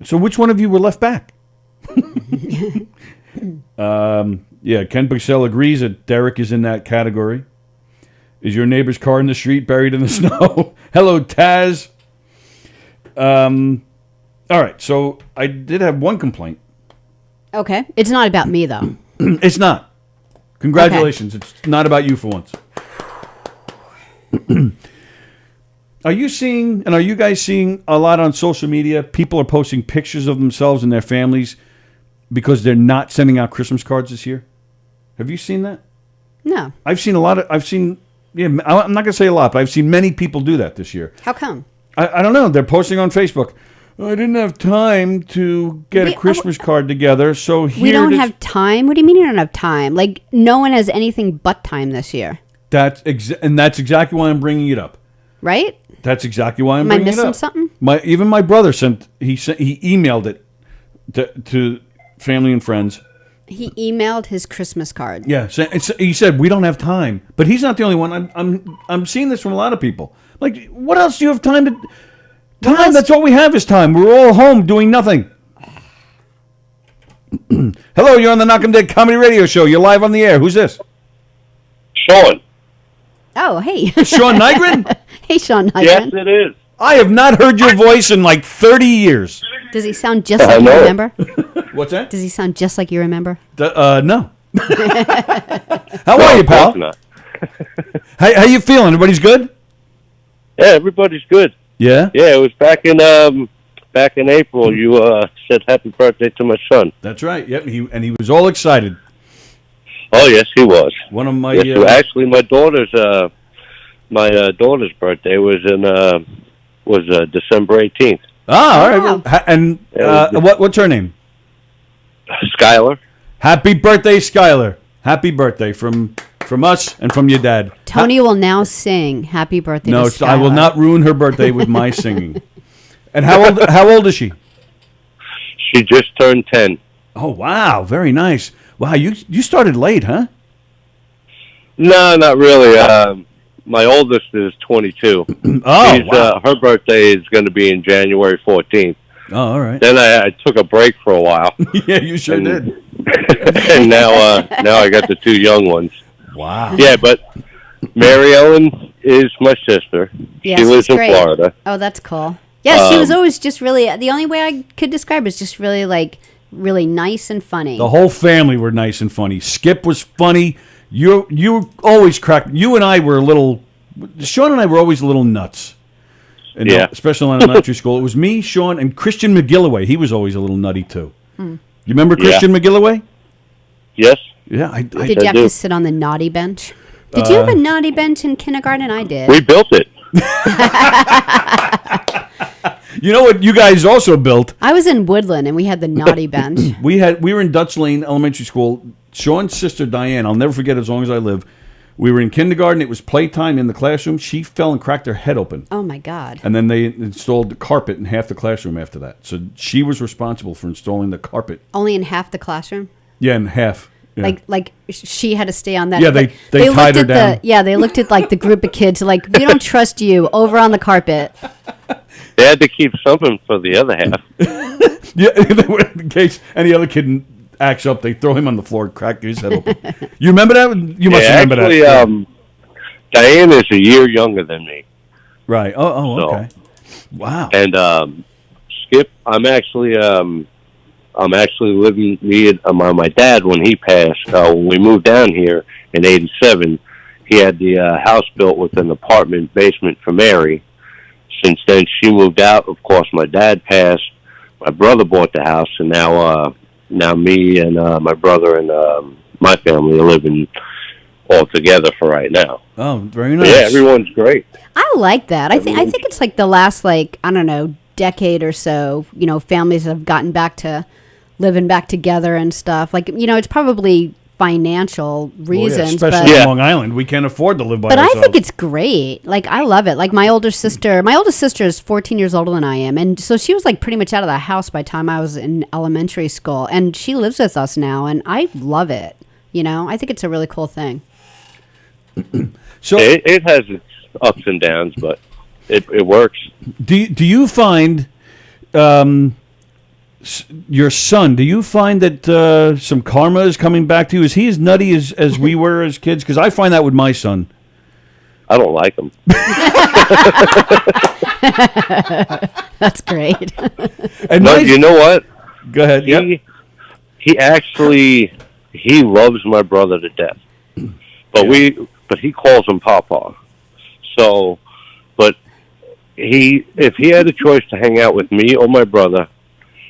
Speaker 1: So which one of you were left back? Yeah, Ken Pixel agrees that Derek is in that category. Is your neighbor's car in the street buried in the snow? Hello, Taz. All right, so I did have one complaint.
Speaker 2: Okay. It's not about me, though.
Speaker 1: It's not. Congratulations. Okay. It's not about you for once. Are you guys seeing a lot on social media? People are posting pictures of themselves and their families because they're not sending out Christmas cards this year. Have you seen that?
Speaker 2: No.
Speaker 1: I'm not going to say a lot, but I've seen many people do that this year.
Speaker 2: How come?
Speaker 1: I don't know. They're posting on Facebook. I didn't have time to get a Christmas card together, so here
Speaker 2: we don't have time? What do you mean you don't have time? Like, no one has anything but time this year.
Speaker 1: That's exactly why I'm bringing it up.
Speaker 2: Right?
Speaker 1: That's exactly why I'm bringing it up.
Speaker 2: Am I missing something?
Speaker 1: Even my brother he emailed it to family and friends.
Speaker 2: He emailed his Christmas card.
Speaker 1: Yeah, he said we don't have time, but he's not the only one. I'm seeing this from a lot of people. Like, what else do you have time to? Time. That's all we have is time. We're all home doing nothing. Hello, you're on the Knockem Dead Comedy Radio Show. You're live on the air. Who's this?
Speaker 11: Sean.
Speaker 2: Oh, hey.
Speaker 1: Sean Nygren?
Speaker 2: Hey, Sean Nygren.
Speaker 11: Yes, it is.
Speaker 1: I have not heard your voice in like 30 years.
Speaker 2: Does he sound just like you remember?
Speaker 1: What's that?
Speaker 2: Does he sound just like you remember?
Speaker 1: No. How are you, pal? How you feeling? Everybody's good?
Speaker 11: Yeah, everybody's good.
Speaker 1: Yeah?
Speaker 11: Yeah, it was back in April. You said happy birthday to my son.
Speaker 1: That's right. Yep, he was all excited.
Speaker 11: Oh yes, he was.
Speaker 1: One of my
Speaker 11: actually my daughter's birthday was December 18th.
Speaker 1: Ah, all right. Well, and what's her name?
Speaker 11: Skylar.
Speaker 1: Happy birthday, Skylar. Happy birthday from us and from your dad.
Speaker 2: Tony will now sing Happy Birthday to Skylar.
Speaker 1: No, I will not ruin her birthday with my singing. And how old is she?
Speaker 11: She just turned 10.
Speaker 1: Oh, wow. Very nice. Wow, you started late, huh?
Speaker 11: No, not really. my oldest is 22.
Speaker 1: Oh, wow.
Speaker 11: Her birthday is going to be in January 14th.
Speaker 1: Oh, all right.
Speaker 11: Then I took a break for a while.
Speaker 1: Yeah, you sure did.
Speaker 11: And now I got the 2 young ones.
Speaker 1: Wow.
Speaker 11: Yeah, but Mary Ellen is my sister.
Speaker 2: Yeah,
Speaker 11: she lives
Speaker 2: she's
Speaker 11: in
Speaker 2: great.
Speaker 11: Florida.
Speaker 2: Oh, that's cool. Yeah, she was always just really, the only way I could describe her is just really, like, really nice and funny.
Speaker 1: The whole family were nice and funny. Skip was funny. You always cracked. You and I were a little. Sean and I were always a little nuts.
Speaker 11: Yeah.
Speaker 1: Especially in elementary school. It was me, Sean, and Christian McGilloway. He was always a little nutty too. You remember Christian McGilloway?
Speaker 11: Yes.
Speaker 1: Yeah.
Speaker 2: Did you have to sit on the naughty bench? Did you have a naughty bench in kindergarten? I did.
Speaker 11: We built it.
Speaker 1: You know what you guys also built?
Speaker 2: I was in Woodland, and we had the naughty bench.
Speaker 1: We were in Dutch Lane Elementary School. Sean's sister Diane, I'll never forget as long as I live. We were in kindergarten. It was playtime in the classroom. She fell and cracked her head open.
Speaker 2: Oh my God!
Speaker 1: And then they installed the carpet in half the classroom after that. So she was responsible for installing the carpet.
Speaker 2: Only in half the classroom.
Speaker 1: Yeah, in half. Yeah.
Speaker 2: Like she had to stay on that.
Speaker 1: Yeah, they tied her down.
Speaker 2: They looked at like the group of kids like, we don't trust you, over on the carpet.
Speaker 11: They had to keep something for the other half.
Speaker 1: Yeah, in case any other kid acts up, they throw him on the floor, crack his head open. You remember that? You must remember
Speaker 11: actually,
Speaker 1: that.
Speaker 11: Diane is a year younger than me.
Speaker 1: Right. Oh, okay. Wow.
Speaker 11: And Skip, I'm actually living. Me and my dad, when he passed, when we moved down here in '87, he had the house built with an apartment basement for Mary. Since then, she moved out. Of course, my dad passed. My brother bought the house, and now me and my brother and my family are living all together for right now.
Speaker 1: Oh, very nice.
Speaker 11: But yeah, everyone's great.
Speaker 2: I like that. I think it's like the last, like, I don't know, decade or so, you know, families have gotten back to living back together and stuff. Like, you know, it's probably financial reasons,
Speaker 1: especially in Long Island, we can't afford to live by ourselves.
Speaker 2: I think it's great. Like, I love it. Like, my oldest sister is 14 years older than I am, and so she was like pretty much out of the house by the time I was in elementary school, and she lives with us now, and I love it. You know, I think it's a really cool thing.
Speaker 1: So
Speaker 11: it has its ups and downs, but it works.
Speaker 1: Do you find your son? Do you find that some karma is coming back to you? Is he as nutty as we were as kids? Because I find that with my son.
Speaker 11: I don't like him.
Speaker 2: That's great.
Speaker 1: And
Speaker 11: you know what?
Speaker 1: Go ahead.
Speaker 11: He actually loves my brother to death, but he calls him Papa. So, but if he had a choice to hang out with me or my brother,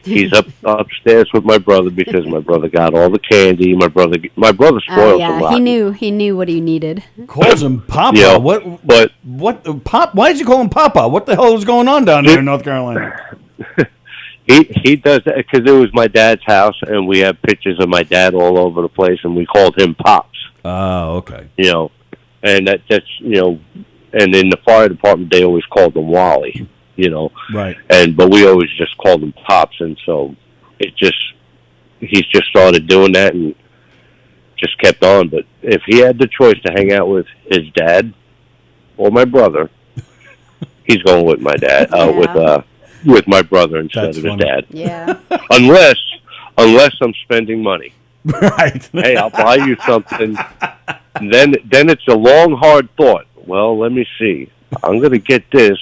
Speaker 11: he's upstairs with my brother because my brother got all the candy. My brother spoils him a lot.
Speaker 2: He knew what he needed.
Speaker 1: Calls him Papa.
Speaker 11: Yeah,
Speaker 1: what Pop? Why did you call him Papa? What the hell is going on down there in North Carolina?
Speaker 11: He does that because it was my dad's house, and we have pictures of my dad all over the place, and we called him Pops.
Speaker 1: Oh, okay.
Speaker 11: You know, and that's and in the fire department they always called him Wally. You know,
Speaker 1: right?
Speaker 11: But we always just called him Pops, and so he's just started doing that and just kept on. But if he had the choice to hang out with his dad or my brother, he's going with my dad. With my brother instead of his dad.
Speaker 2: Yeah.
Speaker 11: unless I'm spending money.
Speaker 1: Right.
Speaker 11: Hey, I'll buy you something. Then it's a long, hard thought. Well, let me see. I'm going to get this.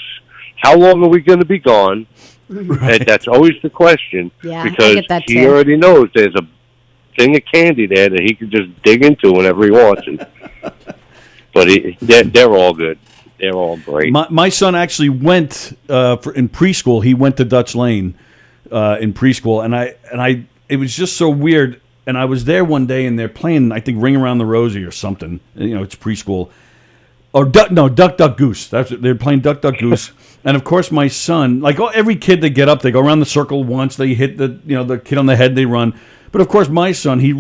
Speaker 11: How long are we going to be gone?
Speaker 1: Right.
Speaker 11: And that's always the question.
Speaker 2: Yeah,
Speaker 11: because
Speaker 2: I get that
Speaker 11: he
Speaker 2: too.
Speaker 11: already knows there's a thing of candy there that he can just dig into whenever he wants. But they're all good. They're all great.
Speaker 1: My son actually went in preschool. He went to Dutch Lane in preschool, and it was just so weird. And I was there one day, and they're playing, I think, Ring Around the Rosie or something. You know, it's preschool. Or Duck Duck Goose. They're playing Duck Duck Goose. And of course, my son, like every kid, they get up, they go around the circle once, they hit the kid on the head, they run. But of course, my son, he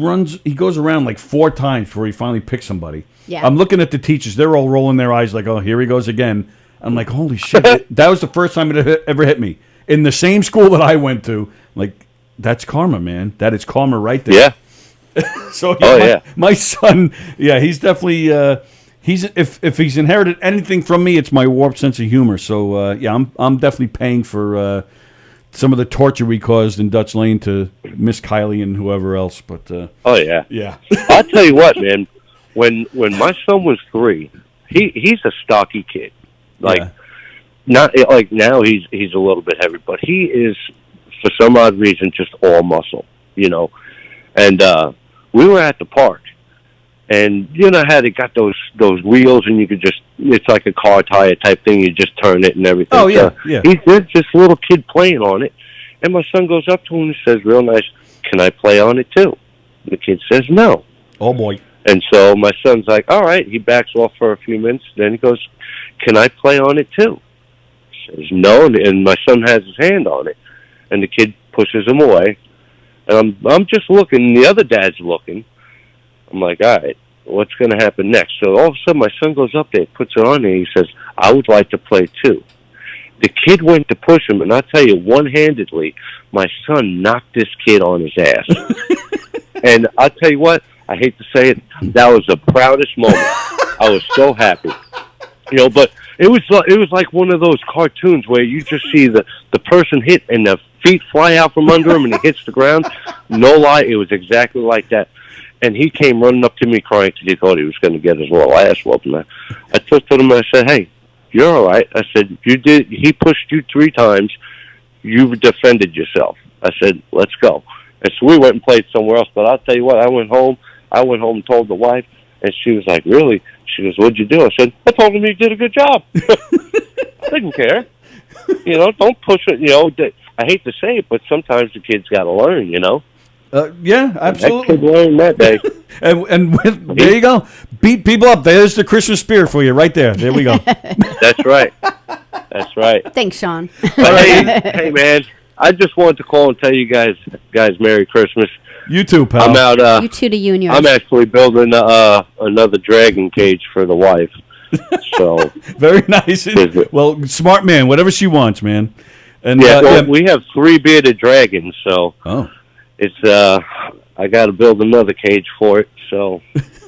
Speaker 1: goes around like 4 times before he finally picks somebody.
Speaker 2: Yeah.
Speaker 1: I'm looking at the teachers; they're all rolling their eyes, like, "Oh, here he goes again." I'm like, "Holy shit!" That was the first time it ever hit me in the same school that I went to. Like, that's karma, man. That is karma right there.
Speaker 11: Yeah.
Speaker 1: So
Speaker 11: my
Speaker 1: son, he's definitely if he's inherited anything from me, it's my warped sense of humor. So yeah, I'm definitely paying for some of the torture we caused in Dutch Lane to Miss Kylie and whoever else. But
Speaker 11: oh yeah,
Speaker 1: yeah.
Speaker 11: I'll tell you what, man. When my son was 3, he's a stocky kid. Like not like now he's a little bit heavy, but he is for some odd reason just all muscle, you know. And we were at the park. And you know how they got those wheels, and you could just—it's like a car tire type thing. You just turn it and everything.
Speaker 1: Oh yeah, yeah.
Speaker 11: There's this little kid playing on it, and my son goes up to him and says, "Real nice, can I play on it too?" The kid says, "No."
Speaker 1: Oh boy.
Speaker 11: And so my son's like, "All right." He backs off for a few minutes. Then he goes, "Can I play on it too?" He says, "No," and my son has his hand on it, and the kid pushes him away. And I'm just looking. And the other dad's looking. I'm like, all right, what's going to happen next? So all of a sudden, my son goes up there, puts it on there, and he says, I would like to play too. The kid went to push him, and I'll tell you, one-handedly, my son knocked this kid on his ass. And I'll tell you what, I hate to say it, that was the proudest moment. I was so happy. You know, but it was like one of those cartoons where you just see the person hit and the feet fly out from under him and he hits the ground. No lie, it was exactly like that. And he came running up to me crying because he thought he was going to get his little ass whooped. And I took to him and I said, hey, you're all right. I said, he pushed you 3 times. You defended yourself. I said, let's go. And so we went and played somewhere else. But I'll tell you what, I went home and told the wife, and she was like, really? She goes, what'd you do? I said, I told him you did a good job. I didn't care. You know, don't push it. You know, I hate to say it, but sometimes the kids got to learn, you know.
Speaker 1: Yeah, absolutely.
Speaker 11: That kid learned that day.
Speaker 1: There you go. Beat people up. There's the Christmas spirit for you right there. There we go.
Speaker 11: That's right. That's right.
Speaker 2: Thanks, Sean.
Speaker 11: But hey, man, I just wanted to call and tell you guys, Merry Christmas.
Speaker 1: You too, pal.
Speaker 2: I'm out. You too to you and yours.
Speaker 11: I'm actually building another dragon cage for the wife. So
Speaker 1: very nice. Well, smart man. Whatever she wants, man. And
Speaker 11: we have 3 bearded dragons. So it's I got to build another cage for it. So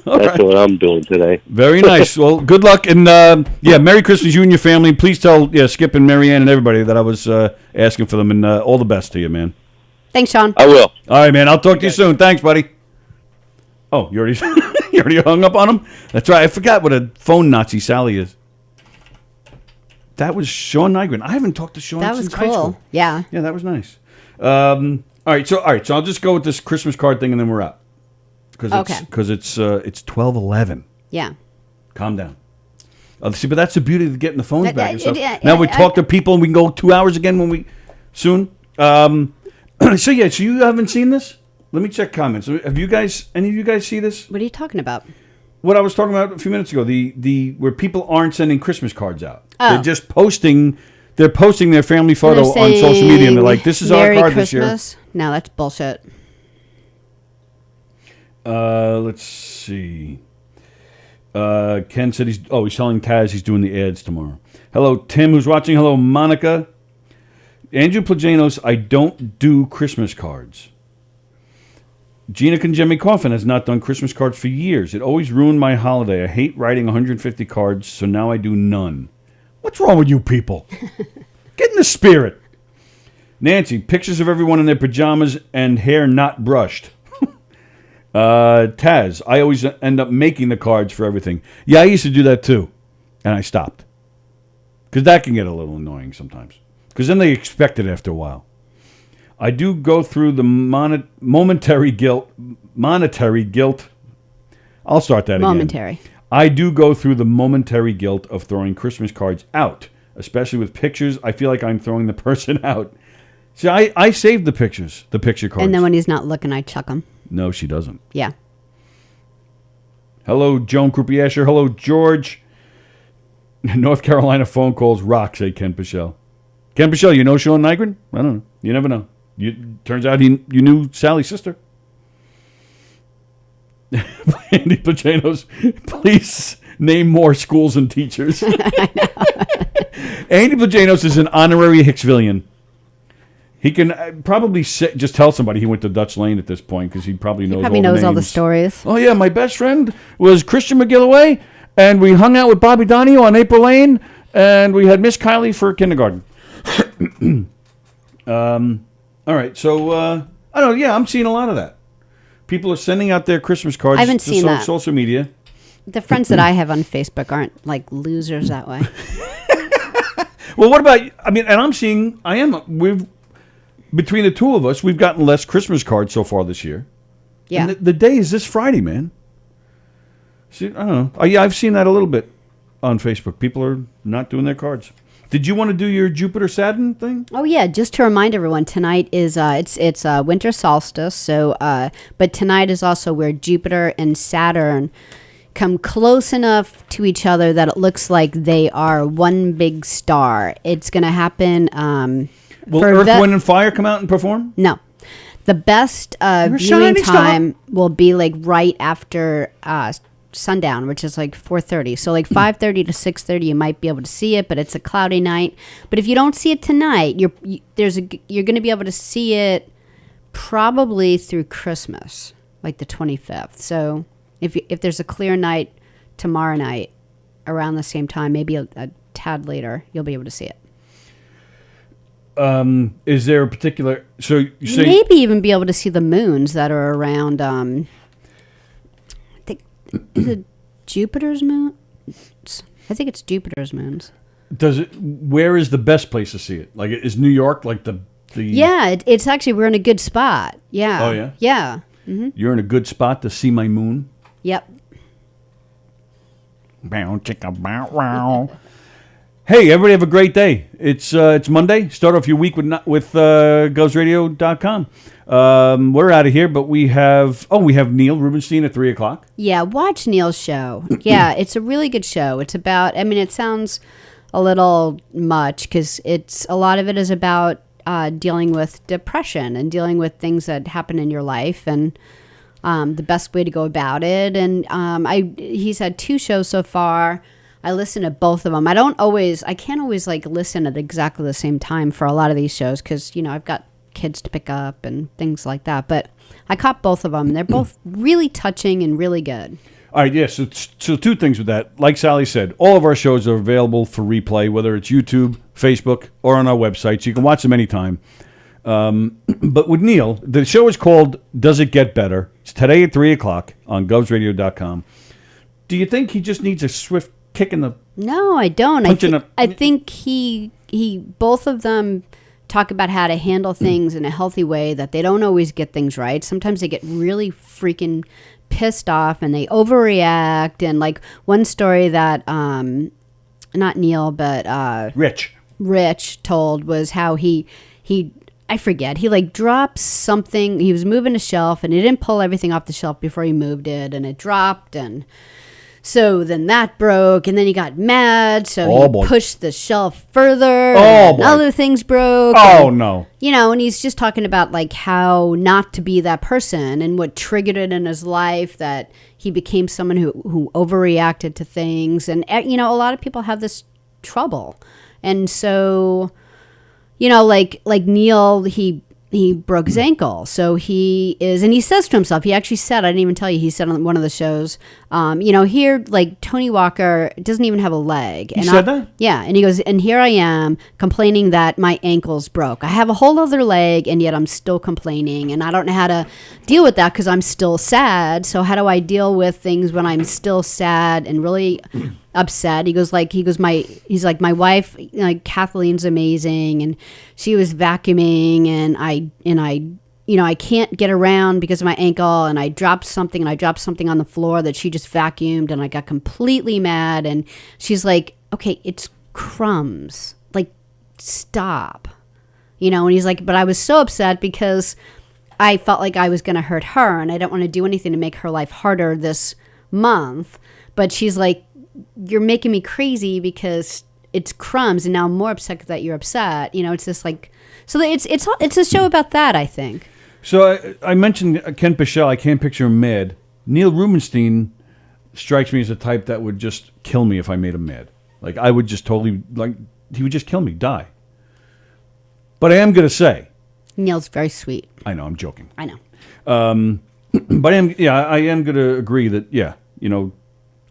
Speaker 11: that's what I'm doing today.
Speaker 1: Very nice. Well, good luck and Merry Christmas, you and your family. Please tell Skip and Marianne and everybody that I was asking for them, and all the best to you, man.
Speaker 2: Thanks, Sean.
Speaker 11: I will.
Speaker 1: All right, man. I'll talk to you soon. Thanks, buddy. Oh, you already hung up on him? That's right. I forgot what a phone Nazi Sallie is. That was Sean Nygren. I haven't talked to Sean since high school.
Speaker 2: Cool. Yeah.
Speaker 1: Yeah, that was nice. All right, so I'll just go with this Christmas card thing, and then we're out. Because it's 12:11.
Speaker 2: Yeah.
Speaker 1: Calm down. See, but that's the beauty of getting the phones back and stuff.
Speaker 2: Yeah,
Speaker 1: now we talk to people, and we can go 2 hours again soon. So you haven't seen this? Let me check comments. Have you guys? Any of you guys see this?
Speaker 2: What are you talking about?
Speaker 1: What I was talking about a few minutes ago. The where people aren't sending Christmas cards out.
Speaker 2: Oh.
Speaker 1: They're just posting. They're posting their family photo on social media, and they're like, "This is
Speaker 2: Merry
Speaker 1: our card
Speaker 2: Christmas.
Speaker 1: this year."
Speaker 2: No, that's bullshit.
Speaker 1: Let's see. Ken said he's telling Taz he's doing the ads tomorrow. Hello, Tim, who's watching. Hello, Monica. Andrew Plajanos, I don't do Christmas cards. Gina Conjemi Coffin has not done Christmas cards for years. It always ruined my holiday. I hate writing 150 cards, so now I do none. What's wrong with you people? Get in the spirit. Nancy, pictures of everyone in their pajamas and hair not brushed. Taz, I always end up making the cards for everything. Yeah, I used to do that too, and I stopped. Because that can get a little annoying sometimes. Because then they expect it after a while. I do go through the monetary guilt. I'll start that again.
Speaker 2: Momentary.
Speaker 1: I do go through the momentary guilt of throwing Christmas cards out, especially with pictures. I feel like I'm throwing the person out. See, I saved the picture cards.
Speaker 2: And then when he's not looking, I chuck them.
Speaker 1: No, she doesn't.
Speaker 2: Yeah.
Speaker 1: Hello, Joan Krupiasher. Hello, George. North Carolina phone calls rock, say Ken Pichelle. Ken Pichelle, you know Sean Nygren? I don't know. You never know. Turns out you knew Sallie's sister. Andy Plajanos, please name more schools and teachers. Andy Plajanos is an honorary Hicksvillian. He can probably just tell somebody he went to Dutch Lane at this point because he probably knows.
Speaker 2: He probably knows all the stories.
Speaker 1: Oh yeah, my best friend was Christian McGilloway, And we hung out with Bobby Donio on April Lane, and we had Miss Kylie for kindergarten. All right, so I don't know. Yeah, I'm seeing a lot of that. People are sending out their Christmas cards.
Speaker 2: I haven't seen that.
Speaker 1: Social media.
Speaker 2: The friends that I have on Facebook aren't like losers that way.
Speaker 1: Well, what about? I mean, and we've between the two of us, we've gotten less Christmas cards so far this year.
Speaker 2: Yeah.
Speaker 1: And the day is this Friday, man. See, I don't know. Yeah, I've seen that a little bit on Facebook. People are not doing their cards. Did you want to do your Jupiter Saturn thing?
Speaker 2: Oh yeah, just to remind everyone, tonight is it's winter solstice. So, but tonight is also where Jupiter and Saturn come close enough to each other that it looks like they are one big star. It's going to happen.
Speaker 1: Will Earth, Wind, and Fire come out and perform?
Speaker 2: No. The best viewing time will be like right after sundown, which is like 4:30. So like 5:30 to 6:30, you might be able to see it, but it's a cloudy night. But if you don't see it tonight, you're going to be able to see it probably through Christmas, like the 25th. So if there's a clear night tomorrow night around the same time, maybe a tad later, you'll be able to see it.
Speaker 1: Is there a particular... So you say...
Speaker 2: Maybe even be able to see the moons that are around... is it Jupiter's moon? I think it's Jupiter's moons.
Speaker 1: Where is the best place to see it? Like, is New York like the...
Speaker 2: Yeah, it's actually, we're in a good spot. Yeah.
Speaker 1: Oh, yeah?
Speaker 2: Yeah. Mm-hmm.
Speaker 1: You're in a good spot to see my moon?
Speaker 2: Yep.
Speaker 1: Bow, chicka, bow, wow. Hey, everybody have a great day. It's Monday. Start off your week with govsradio.com. We're out of here, but we have Neil Rubenstein at 3 o'clock.
Speaker 2: Yeah, watch Neil's show. Yeah, it's a really good show. It's about, I mean, it sounds a little much because a lot of it is about dealing with depression and dealing with things that happen in your life and the best way to go about it. And he's had 2 shows so far. I listen to both of them. I can't always like listen at exactly the same time for a lot of these shows because, I've got kids to pick up and things like that. But I caught both of them. They're both really touching and really good.
Speaker 1: All right, yes. So 2 things with that. Like Sallie said, all of our shows are available for replay, whether it's YouTube, Facebook, or on our website. So you can watch them anytime. But with Neil, the show is called Does It Get Better? It's today at 3 o'clock on govsradio.com. Do you think he just needs a swift kick in the...
Speaker 2: No, I don't. I think he both of them talk about how to handle things in a healthy way, that they don't always get things right. Sometimes they get really freaking pissed off and they overreact. And like one story that not Neil but Rich told was how he I forget, he like dropped something. He was moving a shelf and he didn't pull everything off the shelf before he moved it, and it dropped, and so then that broke, and then he got mad, so he pushed the shelf further, and other things broke.
Speaker 1: Oh,
Speaker 2: and,
Speaker 1: no.
Speaker 2: And he's just talking about like how not to be that person and what triggered it in his life, that he became someone who overreacted to things. And, a lot of people have this trouble. And so, like Neil, he broke his ankle. So he says to himself, he actually said, I didn't even tell you, he said on one of the shows, here, like Tony Walker doesn't even have a leg.
Speaker 1: He said that?
Speaker 2: Yeah. And he goes, and here I am complaining that my ankle's broke. I have a whole other leg and yet I'm still complaining, and I don't know how to deal with that because I'm still sad. So how do I deal with things when I'm still sad and really upset? He's like my wife, like Kathleen's amazing, and she was vacuuming, and I can't get around because of my ankle, and I dropped something on the floor that she just vacuumed, and I got completely mad. And she's like, okay, it's crumbs, like stop, and he's like, but I was so upset because I felt like I was going to hurt her, and I don't want to do anything to make her life harder this month. But she's like, you're making me crazy because it's crumbs, and now I'm more upset that you're upset. It's just like, so it's a show about that, I think.
Speaker 1: So I mentioned Ken Pichelle. I can't picture him mad. Neil Rubenstein strikes me as a type that would just kill me if I made him mad. Like I would just totally, like he would just kill me, die. But I am going to say,
Speaker 2: Neil's very sweet.
Speaker 1: I know, I'm joking.
Speaker 2: I know.
Speaker 1: But I am going to agree that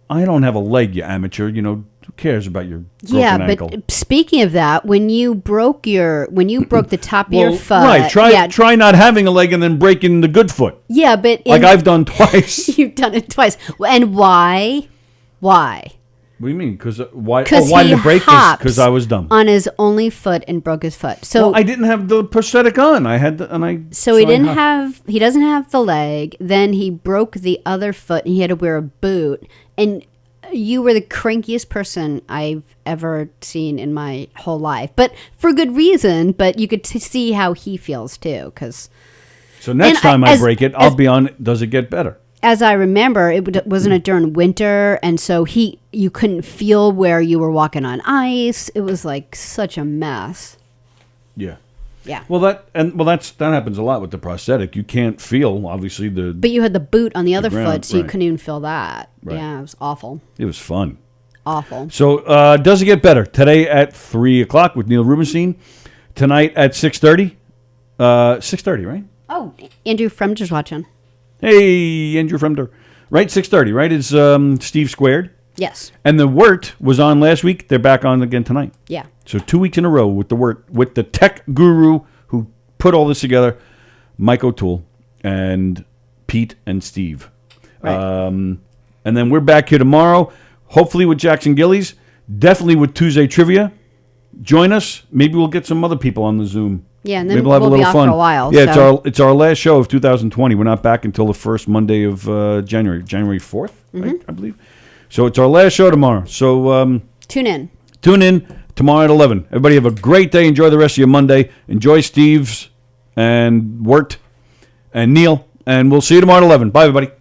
Speaker 1: I don't have a leg, you amateur. You know, who cares about your broken ankle?
Speaker 2: But speaking of that, when you broke the top of your foot,
Speaker 1: right? Try not having a leg and then breaking the good foot.
Speaker 2: Yeah, but
Speaker 1: like I've done twice.
Speaker 2: You've done it twice, and why? Why?
Speaker 1: What do you mean? Because why did it break? Because I was dumb.
Speaker 2: On his only foot and broke his foot. So
Speaker 1: I didn't have the prosthetic on. I had
Speaker 2: he doesn't have the leg. Then he broke the other foot and he had to wear a boot. And you were the crankiest person I've ever seen in my whole life, but for good reason. But you could see how he feels too.
Speaker 1: So next time I break it, I'll be on. Does it get better?
Speaker 2: As I remember, wasn't during winter, and so you couldn't feel where you were walking on ice. It was like such a mess.
Speaker 1: Yeah.
Speaker 2: Yeah.
Speaker 1: Well, that happens a lot with the prosthetic. You can't feel obviously
Speaker 2: But you had the boot on the other foot, so you
Speaker 1: right.
Speaker 2: couldn't even feel that.
Speaker 1: Right.
Speaker 2: Yeah, it was awful.
Speaker 1: It was fun.
Speaker 2: Awful.
Speaker 1: So does it get better? Today at 3:00 with Neil Rubenstein. Tonight at 6:30. 6:30, right?
Speaker 2: Oh, Andrew Fremder's watching.
Speaker 1: Hey, Andrew Fremder. Right, 6:30, right? Is Steve Squared.
Speaker 2: Yes.
Speaker 1: And the Wirt was on last week. They're back on again tonight.
Speaker 2: Yeah.
Speaker 1: So 2 weeks in a row with the Wirt, with the tech guru who put all this together, Mike O'Toole and Pete and Steve.
Speaker 2: Right.
Speaker 1: And then we're back here tomorrow, hopefully with Jackson Gillies, definitely with Tuesday Trivia. Join us. Maybe we'll get some other people on the Zoom.
Speaker 2: Yeah, and then
Speaker 1: maybe we'll have a
Speaker 2: be
Speaker 1: little
Speaker 2: off
Speaker 1: fun
Speaker 2: for a while.
Speaker 1: Yeah,
Speaker 2: so.
Speaker 1: it's our last show of 2020. We're not back until the first Monday of January 4th, I believe. So it's our last show tomorrow. So
Speaker 2: tune in.
Speaker 1: Tune in tomorrow at 11. Everybody have a great day. Enjoy the rest of your Monday. Enjoy Steve's and Wirt and Neil. And we'll see you tomorrow at 11. Bye, everybody.